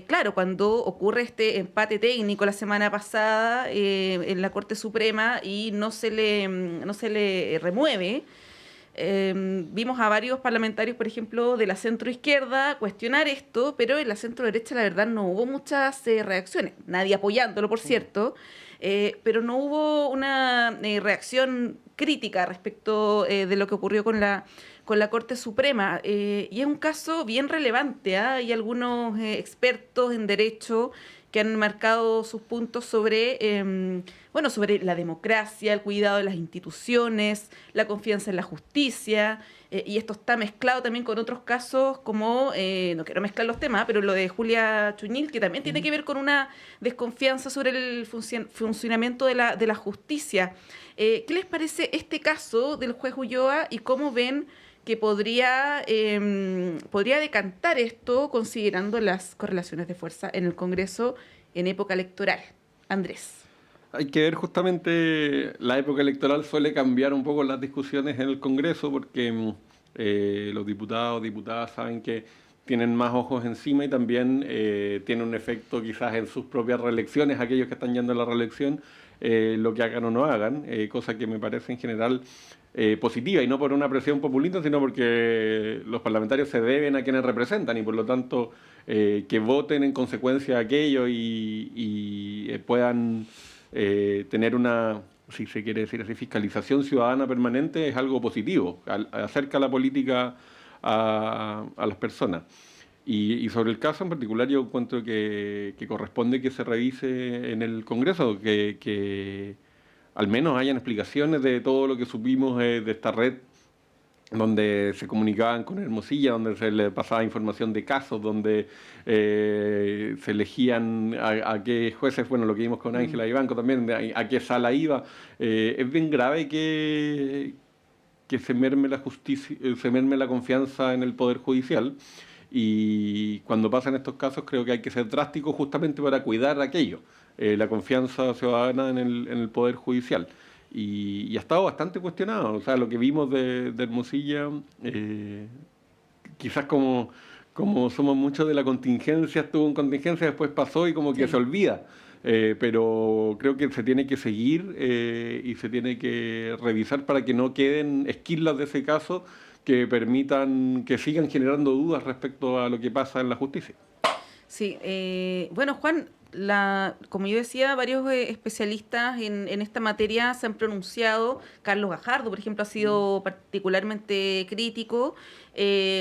claro, cuando ocurre este empate técnico la semana pasada en la Corte Suprema y no se le remueve, vimos a varios parlamentarios, por ejemplo, de la centroizquierda cuestionar esto, pero en la centroderecha la verdad no hubo muchas reacciones, nadie apoyándolo, por cierto, pero no hubo una reacción crítica respecto de lo que ocurrió con la Corte Suprema, y es un caso bien relevante, ¿eh? Hay algunos expertos en derecho que han marcado sus puntos sobre sobre la democracia, el cuidado de las instituciones, la confianza en la justicia, y esto está mezclado también con otros casos como, no quiero mezclar los temas, pero lo de Julia Chuñil, que también tiene que ver con una desconfianza sobre el funcionamiento de la justicia. ¿Qué les parece este caso del juez Ulloa y cómo ven que podría decantar esto considerando las correlaciones de fuerza en el Congreso en época electoral? Andrés. Hay que ver justamente, la época electoral suele cambiar un poco las discusiones en el Congreso porque los diputados, diputadas saben que tienen más ojos encima y también tiene un efecto quizás en sus propias reelecciones, aquellos que están yendo a la reelección, lo que hagan o no hagan, cosa que me parece en general positiva, y no por una presión populista, sino porque los parlamentarios se deben a quienes representan y por lo tanto que voten en consecuencia de aquello y puedan tener una, si se quiere decir así, fiscalización ciudadana permanente es algo positivo, acerca la política a las personas. Y sobre el caso en particular yo encuentro que corresponde que se revise en el Congreso, que al menos hayan explicaciones de todo lo que supimos de esta red donde se comunicaban con Hermosilla, donde se le pasaba información de casos, donde se elegían a qué jueces, bueno, lo que vimos con Ángela Ibanco también, a qué sala iba. Es bien grave que se merme la justicia, se merme la confianza en el Poder Judicial, y cuando pasan estos casos creo que hay que ser drástico justamente para cuidar aquello, la confianza ciudadana en el Poder Judicial. Y ha estado bastante cuestionado, o sea, lo que vimos de Hermosilla, quizás como somos muchos de la contingencia, estuvo en contingencia, después pasó y como que se olvida, pero creo que se tiene que seguir y se tiene que revisar para que no queden esquirlas de ese caso que permitan que sigan generando dudas respecto a lo que pasa en la justicia. Sí, bueno, Juan, como yo decía, varios especialistas en esta materia se han pronunciado. Carlos Gajardo, por ejemplo, ha sido particularmente crítico.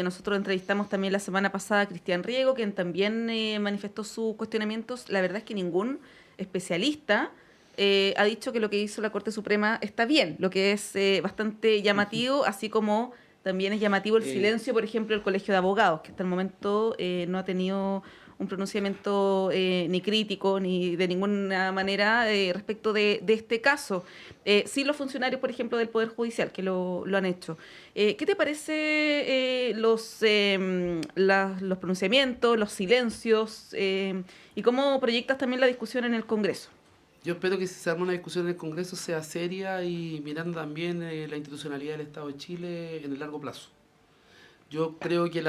Nosotros entrevistamos también la semana pasada a Cristian Riego, quien también manifestó sus cuestionamientos. La verdad es que ningún especialista ha dicho que lo que hizo la Corte Suprema está bien, lo que es bastante llamativo, así como también es llamativo el silencio, por ejemplo, del Colegio de Abogados, que hasta el momento no ha tenido un pronunciamiento ni crítico ni de ninguna manera respecto de este caso. Sí los funcionarios, por ejemplo, del Poder Judicial, que lo han hecho. ¿Qué te parece los pronunciamientos, los silencios y cómo proyectas también la discusión en el Congreso? Yo espero que si se arma una discusión en el Congreso sea seria y mirando también la institucionalidad del Estado de Chile en el largo plazo. Yo creo que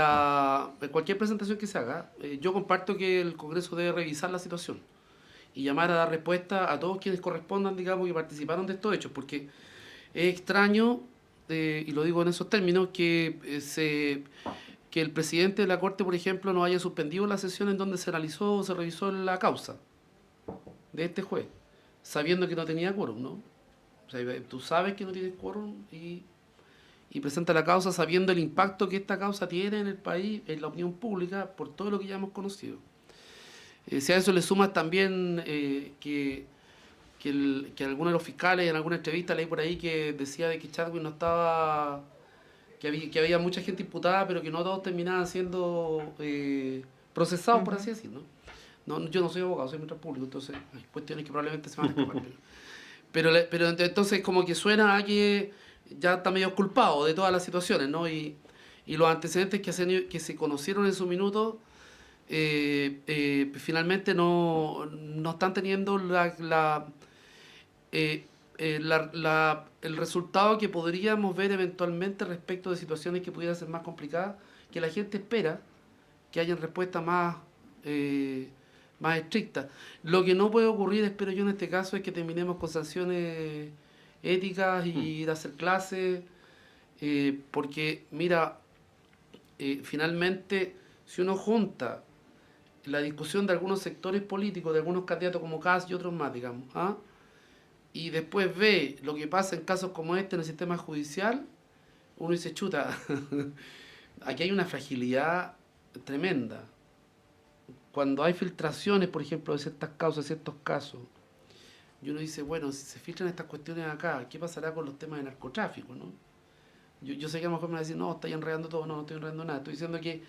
cualquier presentación que se haga, yo comparto que el Congreso debe revisar la situación y llamar a dar respuesta a todos quienes correspondan, digamos, que participaron de estos hechos, porque es extraño, y lo digo en esos términos, que el presidente de la Corte, por ejemplo, no haya suspendido la sesión en donde se analizó o se revisó la causa de este juez, sabiendo que no tenía quórum, ¿no? O sea, tú sabes que no tienes quórum y presenta la causa sabiendo el impacto que esta causa tiene en el país, en la opinión pública, por todo lo que ya hemos conocido. Si a eso le sumas también que algunos de los fiscales en alguna entrevista leí por ahí que decía de que Chadwick no estaba, que había mucha gente imputada, pero que no todos terminaban siendo procesados, por así decirlo, ¿no? Yo no soy abogado, soy ministro público, entonces hay cuestiones que probablemente se van a escapar. Pero entonces como que suena a que ya está medio culpado de todas las situaciones, ¿no? Y los antecedentes que se conocieron en su minuto finalmente no están teniendo el resultado que podríamos ver eventualmente respecto de situaciones que pudieran ser más complicadas, que la gente espera que hayan respuestas más estrictas. Lo que no puede ocurrir, espero yo en este caso, es que terminemos con sanciones éticas y de hacer clases, porque mira, finalmente si uno junta la discusión de algunos sectores políticos, de algunos candidatos como Kast y otros más, digamos, y después ve lo que pasa en casos como este en el sistema judicial, uno dice, chuta, aquí hay una fragilidad tremenda. Cuando hay filtraciones, por ejemplo, de ciertas causas, de ciertos casos, y uno dice, bueno, si se filtran estas cuestiones acá, ¿qué pasará con los temas de narcotráfico, no? Yo sé que a lo mejor me van a decir, no, estáis enredando todo. No estoy enredando nada. Estoy diciendo que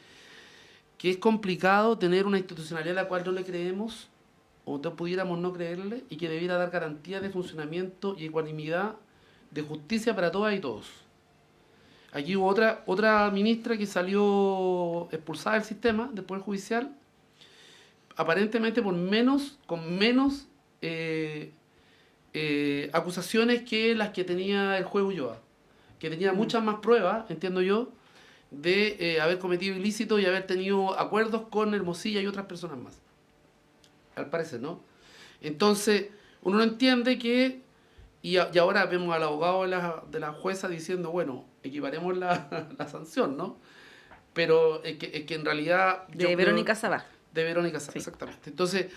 es complicado tener una institucionalidad a la cual no le creemos, o pudiéramos no creerle, y que debiera dar garantías de funcionamiento y ecuanimidad de justicia para todas y todos. Aquí hubo otra ministra que salió expulsada del sistema, del Poder Judicial, aparentemente con menos acusaciones que las que tenía el juez Ulloa, que tenía muchas más pruebas, entiendo yo, de haber cometido ilícitos y haber tenido acuerdos con Hermosilla y otras personas más, al parecer, ¿no? Entonces, uno no entiende que, y ahora vemos al abogado de la jueza diciendo, bueno, equiparemos la sanción, ¿no? Pero es que en realidad... De Verónica Sabaj. De Verónica Sabaj, sí. Exactamente. Entonces,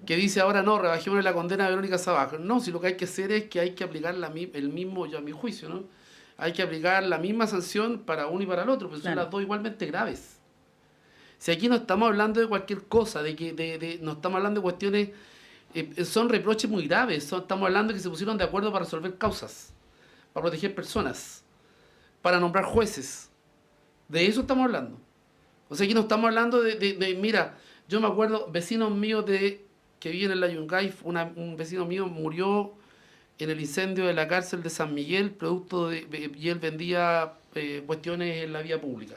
que dice ahora, no, rebajemos la condena de Verónica Sabaj. No, si lo que hay que hacer es que hay que aplicar el mismo, yo a mi juicio, ¿no? Hay que aplicar la misma sanción para uno y para el otro, pero son las dos igualmente graves. Si aquí no estamos hablando de cualquier cosa, no estamos hablando de cuestiones, son reproches muy graves, estamos hablando de que se pusieron de acuerdo para resolver causas, para proteger personas, para nombrar jueces. De eso estamos hablando. O sea, aquí no estamos hablando mira, yo me acuerdo, vecinos míos que viven en la Yungay, un vecino mío murió en el incendio de la cárcel de San Miguel, y él vendía cuestiones en la vía pública.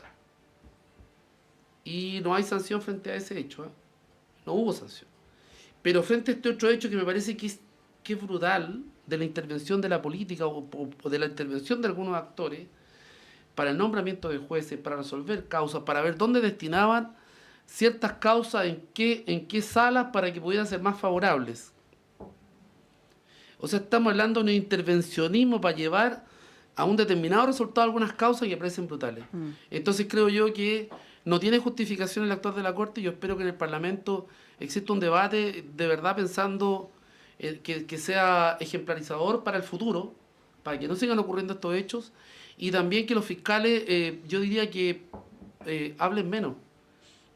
Y no hay sanción frente a ese hecho, ¿eh? No hubo sanción. Pero frente a este otro hecho que me parece que es brutal, de la intervención de la política o de la intervención de algunos actores, para el nombramiento de jueces, para resolver causas, para ver dónde destinaban ciertas causas, en qué salas, para que pudieran ser más favorables. O sea, estamos hablando de un intervencionismo para llevar a un determinado resultado algunas causas que parecen brutales. Entonces creo yo que no tiene justificación el actuar de la Corte y yo espero que en el Parlamento exista un debate de verdad pensando que sea ejemplarizador para el futuro, para que no sigan ocurriendo estos hechos, y también que los fiscales, yo diría que hablen menos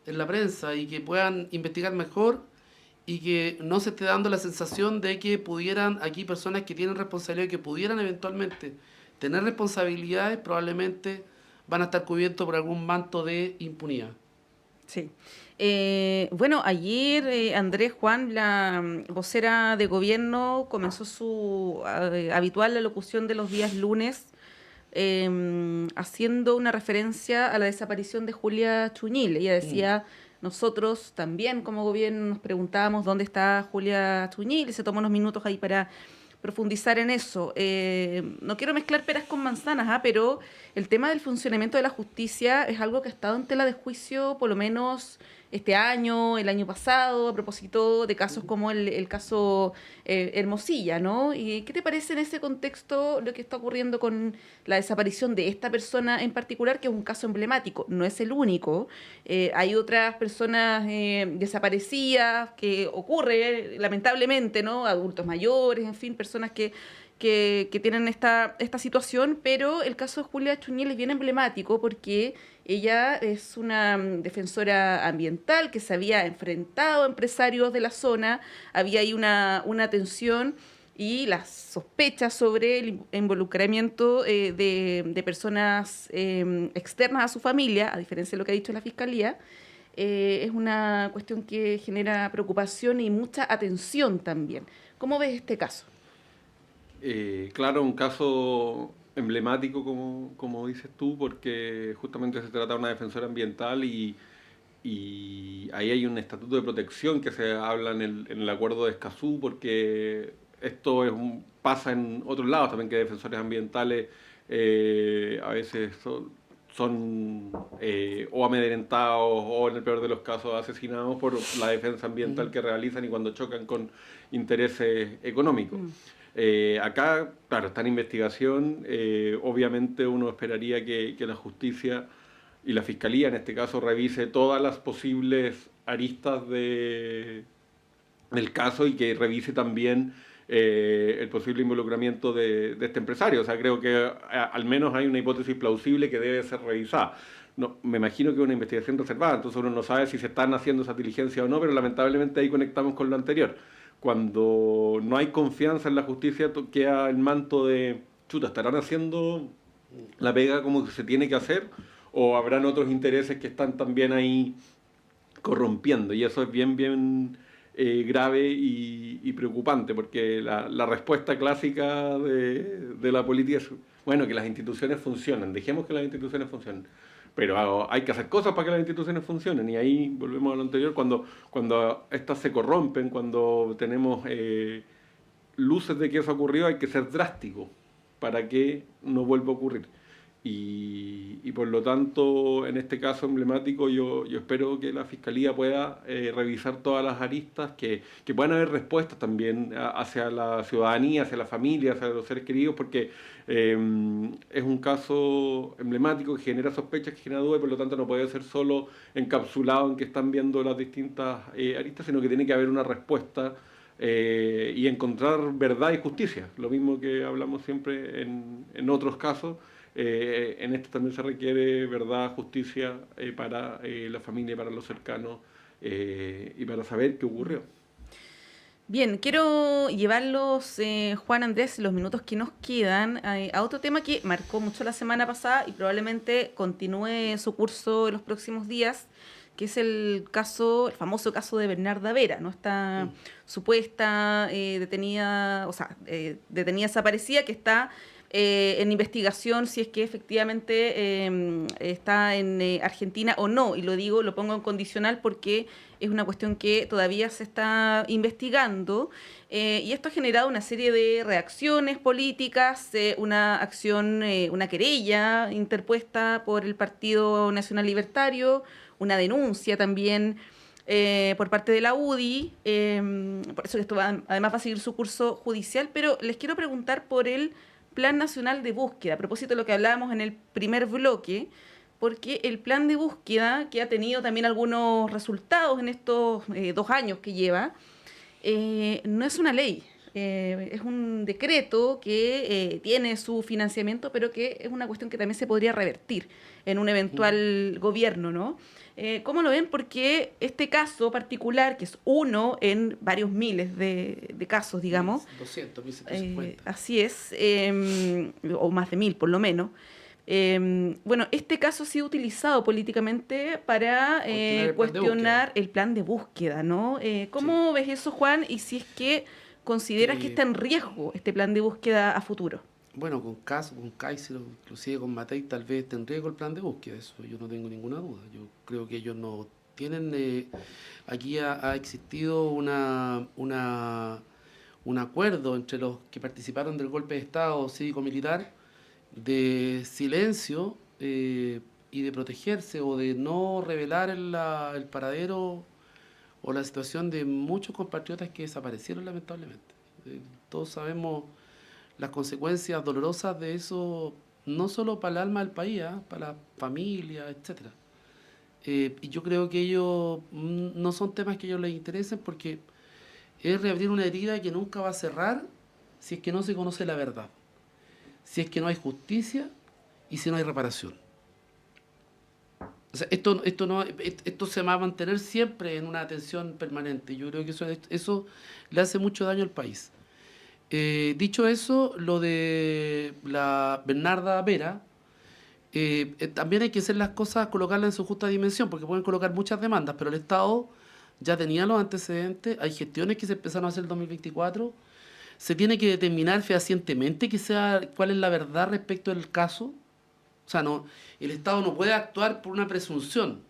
en la prensa y que puedan investigar mejor y que no se esté dando la sensación de que pudieran, aquí personas que tienen responsabilidad y que pudieran eventualmente tener responsabilidades, probablemente van a estar cubiertos por algún manto de impunidad. Sí. Bueno, ayer Andrés Juan, la vocera de gobierno, comenzó su habitual alocución de los días lunes, haciendo una referencia a la desaparición de Julia Chuñil. Ella decía, nosotros también como gobierno nos preguntábamos dónde está Julia Chuñil, y se tomó unos minutos ahí para profundizar en eso. No quiero mezclar peras con manzanas, pero el tema del funcionamiento de la justicia es algo que ha estado en tela de juicio por lo menos este año, el año pasado, a propósito de casos como el caso Hermosilla, ¿no? ¿Y qué te parece en ese contexto lo que está ocurriendo con la desaparición de esta persona en particular, que es un caso emblemático? No es el único. Hay otras personas desaparecidas que ocurre, lamentablemente, ¿no? Adultos mayores, en fin, personas que tienen esta situación, pero el caso de Julia Chuñil es bien emblemático porque ella es una defensora ambiental que se había enfrentado a empresarios de la zona, había ahí una tensión y las sospechas sobre el involucramiento de personas externas a su familia, a diferencia de lo que ha dicho la Fiscalía, es una cuestión que genera preocupación y mucha atención también. ¿Cómo ves este caso? Claro, un caso emblemático, como dices tú, porque justamente se trata de una defensora ambiental y ahí hay un estatuto de protección que se habla en el acuerdo de Escazú, porque esto pasa en otros lados también, que defensores ambientales a veces son o amedrentados o, en el peor de los casos, asesinados por la defensa ambiental que realizan y cuando chocan con intereses económicos. Acá, claro, está en investigación. Obviamente uno esperaría que la justicia y la fiscalía, en este caso, revise todas las posibles aristas del caso y que revise también el posible involucramiento de este empresario. O sea, creo que al menos hay una hipótesis plausible que debe ser revisada. No, me imagino que es una investigación reservada, entonces uno no sabe si se están haciendo esa diligencia o no, pero lamentablemente ahí conectamos con lo anterior. Cuando no hay confianza en la justicia, queda el manto de, chuta, ¿estarán haciendo la pega como se tiene que hacer? ¿O habrán otros intereses que están también ahí corrompiendo? Y eso es bien grave y preocupante, porque la respuesta clásica de la política es, bueno, que las instituciones funcionen, dejemos que las instituciones funcionen. Pero hay que hacer cosas para que las instituciones funcionen, y ahí volvemos a lo anterior, cuando estas se corrompen, cuando tenemos luces de que eso ocurrió, hay que ser drástico para que no vuelva a ocurrir. Y por lo tanto, en este caso emblemático, yo espero que la Fiscalía pueda revisar todas las aristas, que puedan haber respuestas también hacia la ciudadanía, hacia la familia, hacia los seres queridos, porque es un caso emblemático que genera sospechas, que genera dudas, y por lo tanto no puede ser solo encapsulado en que están viendo las distintas aristas, sino que tiene que haber una respuesta y encontrar verdad y justicia. Lo mismo que hablamos siempre en otros casos. En este también se requiere verdad, justicia para la familia, para los cercanos y para saber qué ocurrió. Bien, quiero llevarlos, Juan Andrés, los minutos que nos quedan, a otro tema que marcó mucho la semana pasada y probablemente continúe su curso en los próximos días, que es el famoso caso de Bernarda Vera, ¿no? Esta supuesta detenida desaparecida que está en investigación si es que efectivamente está en Argentina o no, y lo pongo en condicional porque es una cuestión que todavía se está investigando, y esto ha generado una serie de reacciones políticas, una acción, una querella interpuesta por el Partido Nacional Libertario, una denuncia también por parte de la UDI, por eso que esto además va a seguir su curso judicial, pero les quiero preguntar por el Plan Nacional de Búsqueda, a propósito de lo que hablábamos en el primer bloque, porque el plan de búsqueda, que ha tenido también algunos resultados en estos 2 años que lleva, no es una ley, es un decreto que tiene su financiamiento, pero que es una cuestión que también se podría revertir en un eventual gobierno, ¿no? ¿Cómo lo ven? Porque este caso particular, que es uno en varios miles de casos, digamos. 200, 1750. Así es, o más de 1000 por lo menos. Bueno, este caso ha sido utilizado políticamente para cuestionar el plan de búsqueda, ¿no? ¿Cómo ves eso, Juan? Y si es que consideras que está en riesgo este plan de búsqueda a futuro. Bueno, con Kast, con Kaiser, inclusive con Matei, tal vez esté en riesgo el plan de búsqueda, eso yo no tengo ninguna duda. Yo creo que ellos no tienen... aquí ha existido un acuerdo entre los que participaron del golpe de Estado cívico-militar de silencio y de protegerse o de no revelar el paradero o la situación de muchos compatriotas que desaparecieron lamentablemente. Todos sabemos las consecuencias dolorosas de eso, no solo para el alma del país, para la familia, etc. Y yo creo que ellos no son temas que a ellos les interesen porque es reabrir una herida que nunca va a cerrar si es que no se conoce la verdad, si es que no hay justicia y si no hay reparación. O sea, esto se va a mantener siempre en una atención permanente. Yo creo que eso le hace mucho daño al país. Dicho eso, lo de la Bernarda Vera, también hay que hacer las cosas, colocarlas en su justa dimensión, porque pueden colocar muchas demandas, pero el Estado ya tenía los antecedentes, hay gestiones que se empezaron a hacer en 2024, se tiene que determinar fehacientemente cuál es la verdad respecto del caso. O sea, el Estado no puede actuar por una presunción.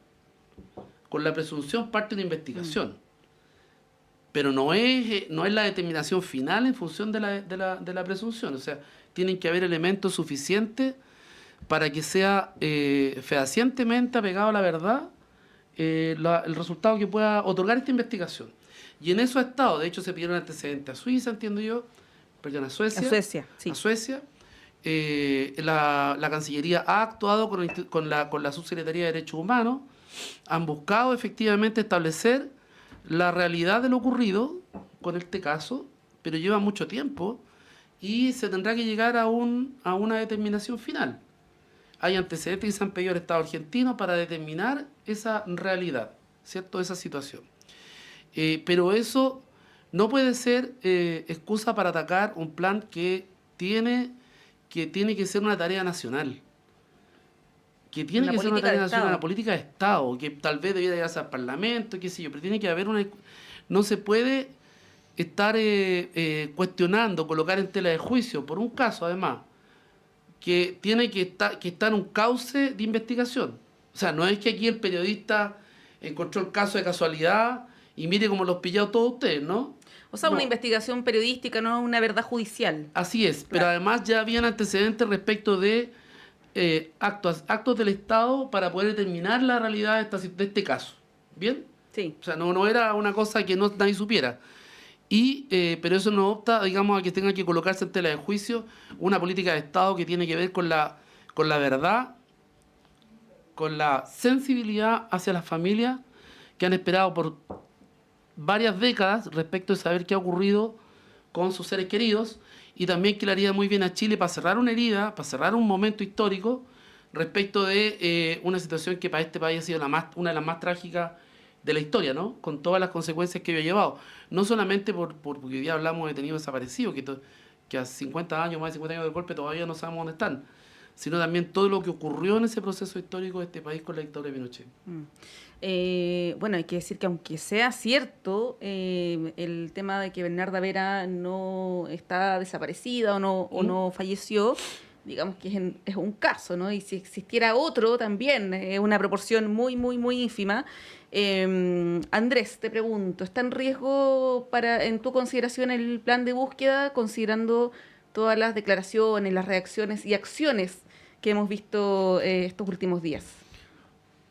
Con la presunción parte una investigación. Pero no es la determinación final en función de la presunción. O sea, tienen que haber elementos suficientes para que sea fehacientemente apegado a la verdad el resultado que pueda otorgar esta investigación. Y en eso ha estado. De hecho, se pidieron antecedentes a Suiza, entiendo yo. Perdón, a Suecia. A Suecia, sí. A Suecia. La Cancillería ha actuado con la Subsecretaría de Derechos Humanos. Han buscado efectivamente establecer la realidad de lo ocurrido con este caso, pero lleva mucho tiempo y se tendrá que llegar a una determinación final. Hay antecedentes que se han pedido al Estado argentino para determinar esa realidad, ¿cierto? Esa situación. Pero eso no puede ser excusa para atacar un plan que tiene que ser una tarea nacional. Que tiene que ser una tarea nacional, una política de Estado, que tal vez debiera llegarse al Parlamento, qué sé yo, pero tiene que haber no se puede estar cuestionando, colocar en tela de juicio, por un caso además, que tiene que estar en un cauce de investigación. O sea, no es que aquí el periodista encontró el caso de casualidad y mire cómo los pillado todos ustedes, ¿no? O sea, una investigación periodística, no una verdad judicial. Así es, pero además ya habían antecedentes respecto de actos del Estado para poder determinar la realidad de este caso. ¿Bien? Sí. O sea, no era una cosa que nadie supiera. Pero eso no opta, digamos, a que tenga que colocarse en tela de juicio una política de Estado que tiene que ver con la verdad, con la sensibilidad hacia las familias que han esperado por varias décadas respecto de saber qué ha ocurrido con sus seres queridos, y también que le haría muy bien a Chile para cerrar una herida, para cerrar un momento histórico respecto de una situación que para este país ha sido una de las más trágicas de la historia, ¿no? Con todas las consecuencias que había llevado. No solamente porque hoy día hablamos de detenidos desaparecidos, que a 50 años, más de 50 años del golpe todavía no sabemos dónde están, sino también todo lo que ocurrió en ese proceso histórico de este país con la dictadura de Pinochet. Bueno, hay que decir que aunque sea cierto el tema de que Bernarda Vera no está desaparecida o no falleció, digamos que es un caso, ¿no? Y si existiera otro también, una proporción muy, muy, muy ínfima. Andrés, te pregunto, ¿está en riesgo en tu consideración el plan de búsqueda, considerando todas las declaraciones, las reacciones y acciones que hemos visto estos últimos días?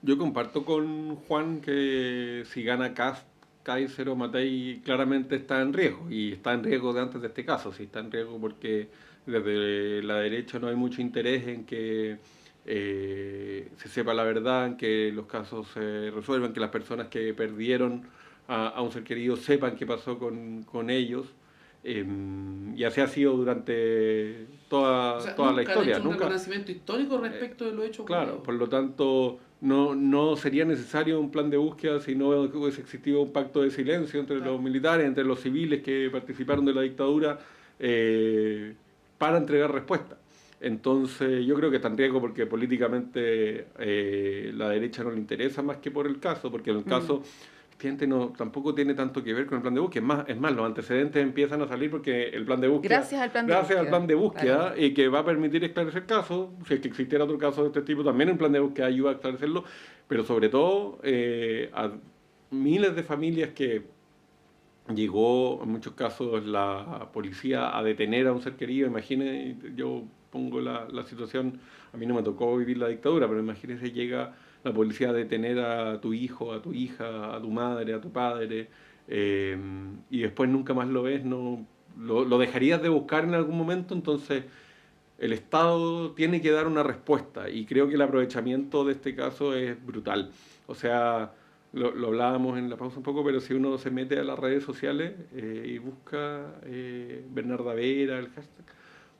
Yo comparto con Juan que si gana Kast, Kaiser o Matei claramente está en riesgo, y está en riesgo de antes de este caso, sí está en riesgo porque desde la derecha no hay mucho interés en que se sepa la verdad, en que los casos se resuelvan, que las personas que perdieron a un ser querido sepan qué pasó con ellos. Y así ha sido durante toda la historia. Han hecho un reconocimiento histórico respecto de lo hecho. Claro, por lo tanto, no sería necesario un plan de búsqueda si no hubiese existido un pacto de silencio entre los militares, entre los civiles que participaron de la dictadura, para entregar respuesta. Entonces, yo creo que está en riesgo porque políticamente la derecha no le interesa más que por el caso, porque en el caso tampoco tiene tanto que ver con el plan de búsqueda. Es más, los antecedentes empiezan a salir porque el plan de búsqueda... Gracias al plan de búsqueda, claro. Y que va a permitir esclarecer casos. Si es que existiera otro caso de este tipo, también el plan de búsqueda ayuda a esclarecerlo, pero sobre todo a miles de familias que llegó, en muchos casos, la policía a detener a un ser querido. Imagínense, yo pongo la situación, a mí no me tocó vivir la dictadura, pero imagínense, llega la policía a detener a tu hijo, a tu hija, a tu madre, a tu padre, y después nunca más lo ves, lo dejarías de buscar en algún momento. Entonces el Estado tiene que dar una respuesta, y creo que el aprovechamiento de este caso es brutal. O sea, lo hablábamos en la pausa un poco, pero si uno se mete a las redes sociales y busca Bernarda Vera, el hashtag,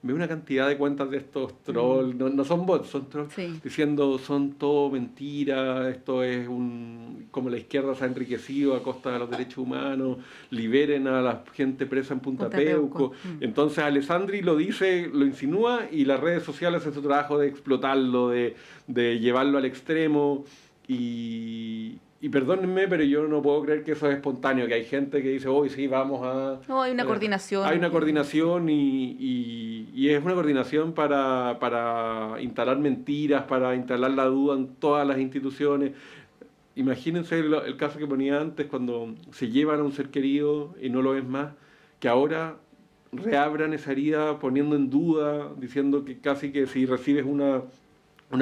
ve una cantidad de cuentas de estos trolls, no son bots, son trolls, diciendo son todo mentira, esto es como la izquierda se ha enriquecido a costa de los derechos humanos, liberen a la gente presa en Punta Peuco. Entonces Alessandri lo dice, lo insinúa, y las redes sociales hacen su trabajo de explotarlo, de llevarlo al extremo, y perdónenme, pero yo no puedo creer que eso es espontáneo, que hay gente que dice, hoy sí, vamos a... No, hay una coordinación. Hay una coordinación y es una coordinación para instalar mentiras, para instalar la duda en todas las instituciones. Imagínense el caso que ponía antes, cuando se llevan a un ser querido y no lo ves más, que ahora reabran esa herida poniendo en duda, diciendo que casi que si recibes una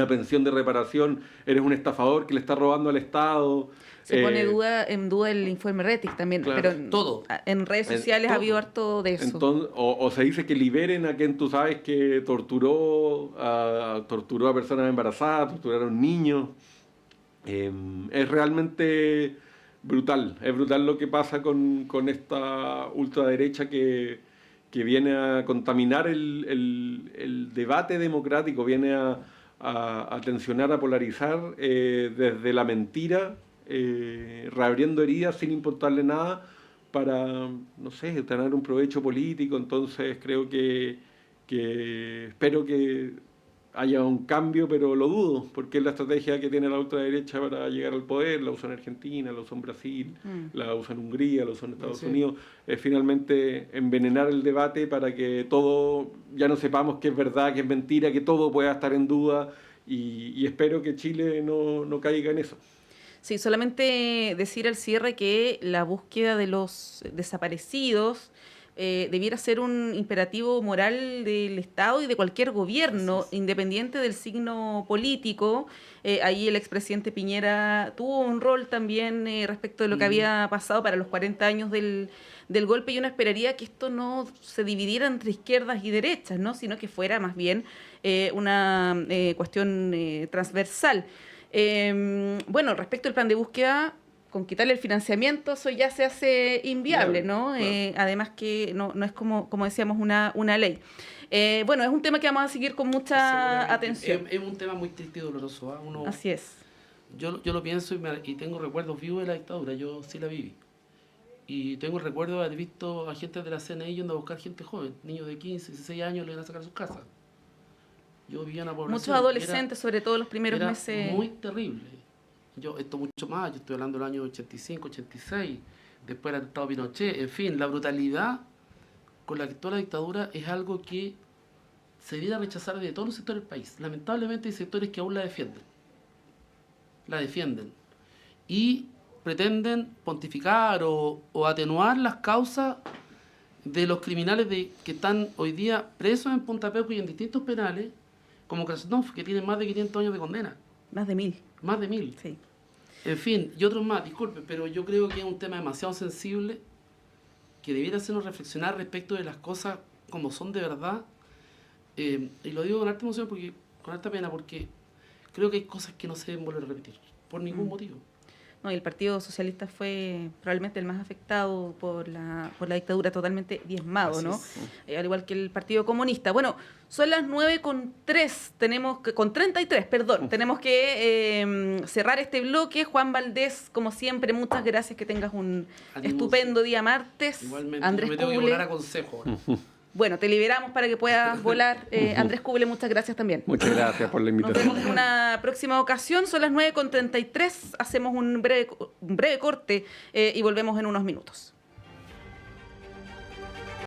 pensión de reparación, eres un estafador que le está robando al Estado. Se pone en duda el informe Rettig también, claro, pero todo. En redes sociales ha habido harto de eso. Entonces, o se dice que liberen a quien tú sabes que torturó a personas embarazadas, torturaron niños. Es realmente brutal. Es brutal lo que pasa con esta ultraderecha que viene a contaminar el debate democrático, viene a tensionar, a polarizar desde la mentira, reabriendo heridas sin importarle nada para, no sé, tener un provecho político. Entonces creo que espero que haya un cambio, pero lo dudo, porque es la estrategia que tiene la ultraderecha para llegar al poder. La usa en Argentina, la usa en Brasil, la usa en Hungría, la usa en Estados Unidos. Es finalmente envenenar el debate para que todo, ya no sepamos qué es verdad, qué es mentira, que todo pueda estar en duda, y espero que Chile no caiga en eso. Sí, solamente decir al cierre que la búsqueda de los desaparecidos debiera ser un imperativo moral del Estado y de cualquier gobierno, independiente del signo político. Ahí el expresidente Piñera tuvo un rol también respecto de lo que había pasado para los 40 años del golpe, y uno esperaría que esto no se dividiera entre izquierdas y derechas, ¿no? Sino que fuera más bien una cuestión transversal. Bueno, respecto al plan de búsqueda, con quitarle el financiamiento, eso ya se hace inviable, ¿no? Claro. Además que no es como decíamos, una ley. Bueno, es un tema que vamos a seguir con mucha atención. Es un tema muy triste y doloroso. Así es. Yo lo pienso y tengo recuerdos vivos de la dictadura, yo sí la viví. Y tengo el recuerdo de haber visto a gente de la CNI yendo a buscar gente joven, niños de 15, 16 años, le iban a sacar a sus casas. Yo vivía en una población... Muchos adolescentes, sobre todo los primeros meses... Era muy terrible. Esto mucho más, yo estoy hablando del año 85, 86, después del atentado Pinochet. En fin, la brutalidad con la que actuó la dictadura es algo que se debiera rechazar de todos los sectores del país. Lamentablemente hay sectores que aún la defienden. La defienden. Y pretenden pontificar o atenuar las causas de los criminales que están hoy día presos en Punta Peuco y en distintos penales, como Krasnov, que tienen más de 500 años de condena. Más de 1000. Más de 1000. Sí. En fin, y otros más, disculpen, pero yo creo que es un tema demasiado sensible que debiera hacernos reflexionar respecto de las cosas como son de verdad Y lo digo con harta emoción, con harta pena, porque creo que hay cosas que no se deben volver a repetir, por ningún motivo. No, y el Partido Socialista fue probablemente el más afectado por la dictadura, totalmente diezmado, Así ¿no? es. Al igual que el Partido Comunista. Bueno, son las 9:33, con 33, perdón. Tenemos que cerrar este bloque. Juan Valdés, como siempre, muchas gracias, que tengas un Ánimos. estupendo día martes. Igualmente, Andrés yo me tengo que Kuble. volar a consejo ahora. Bueno, te liberamos para que puedas volar. Andrés Kuble, muchas gracias también. Muchas gracias por la Nos invitación. vemos en una próxima ocasión. Son las 9:33. Hacemos un breve corte y volvemos en unos minutos.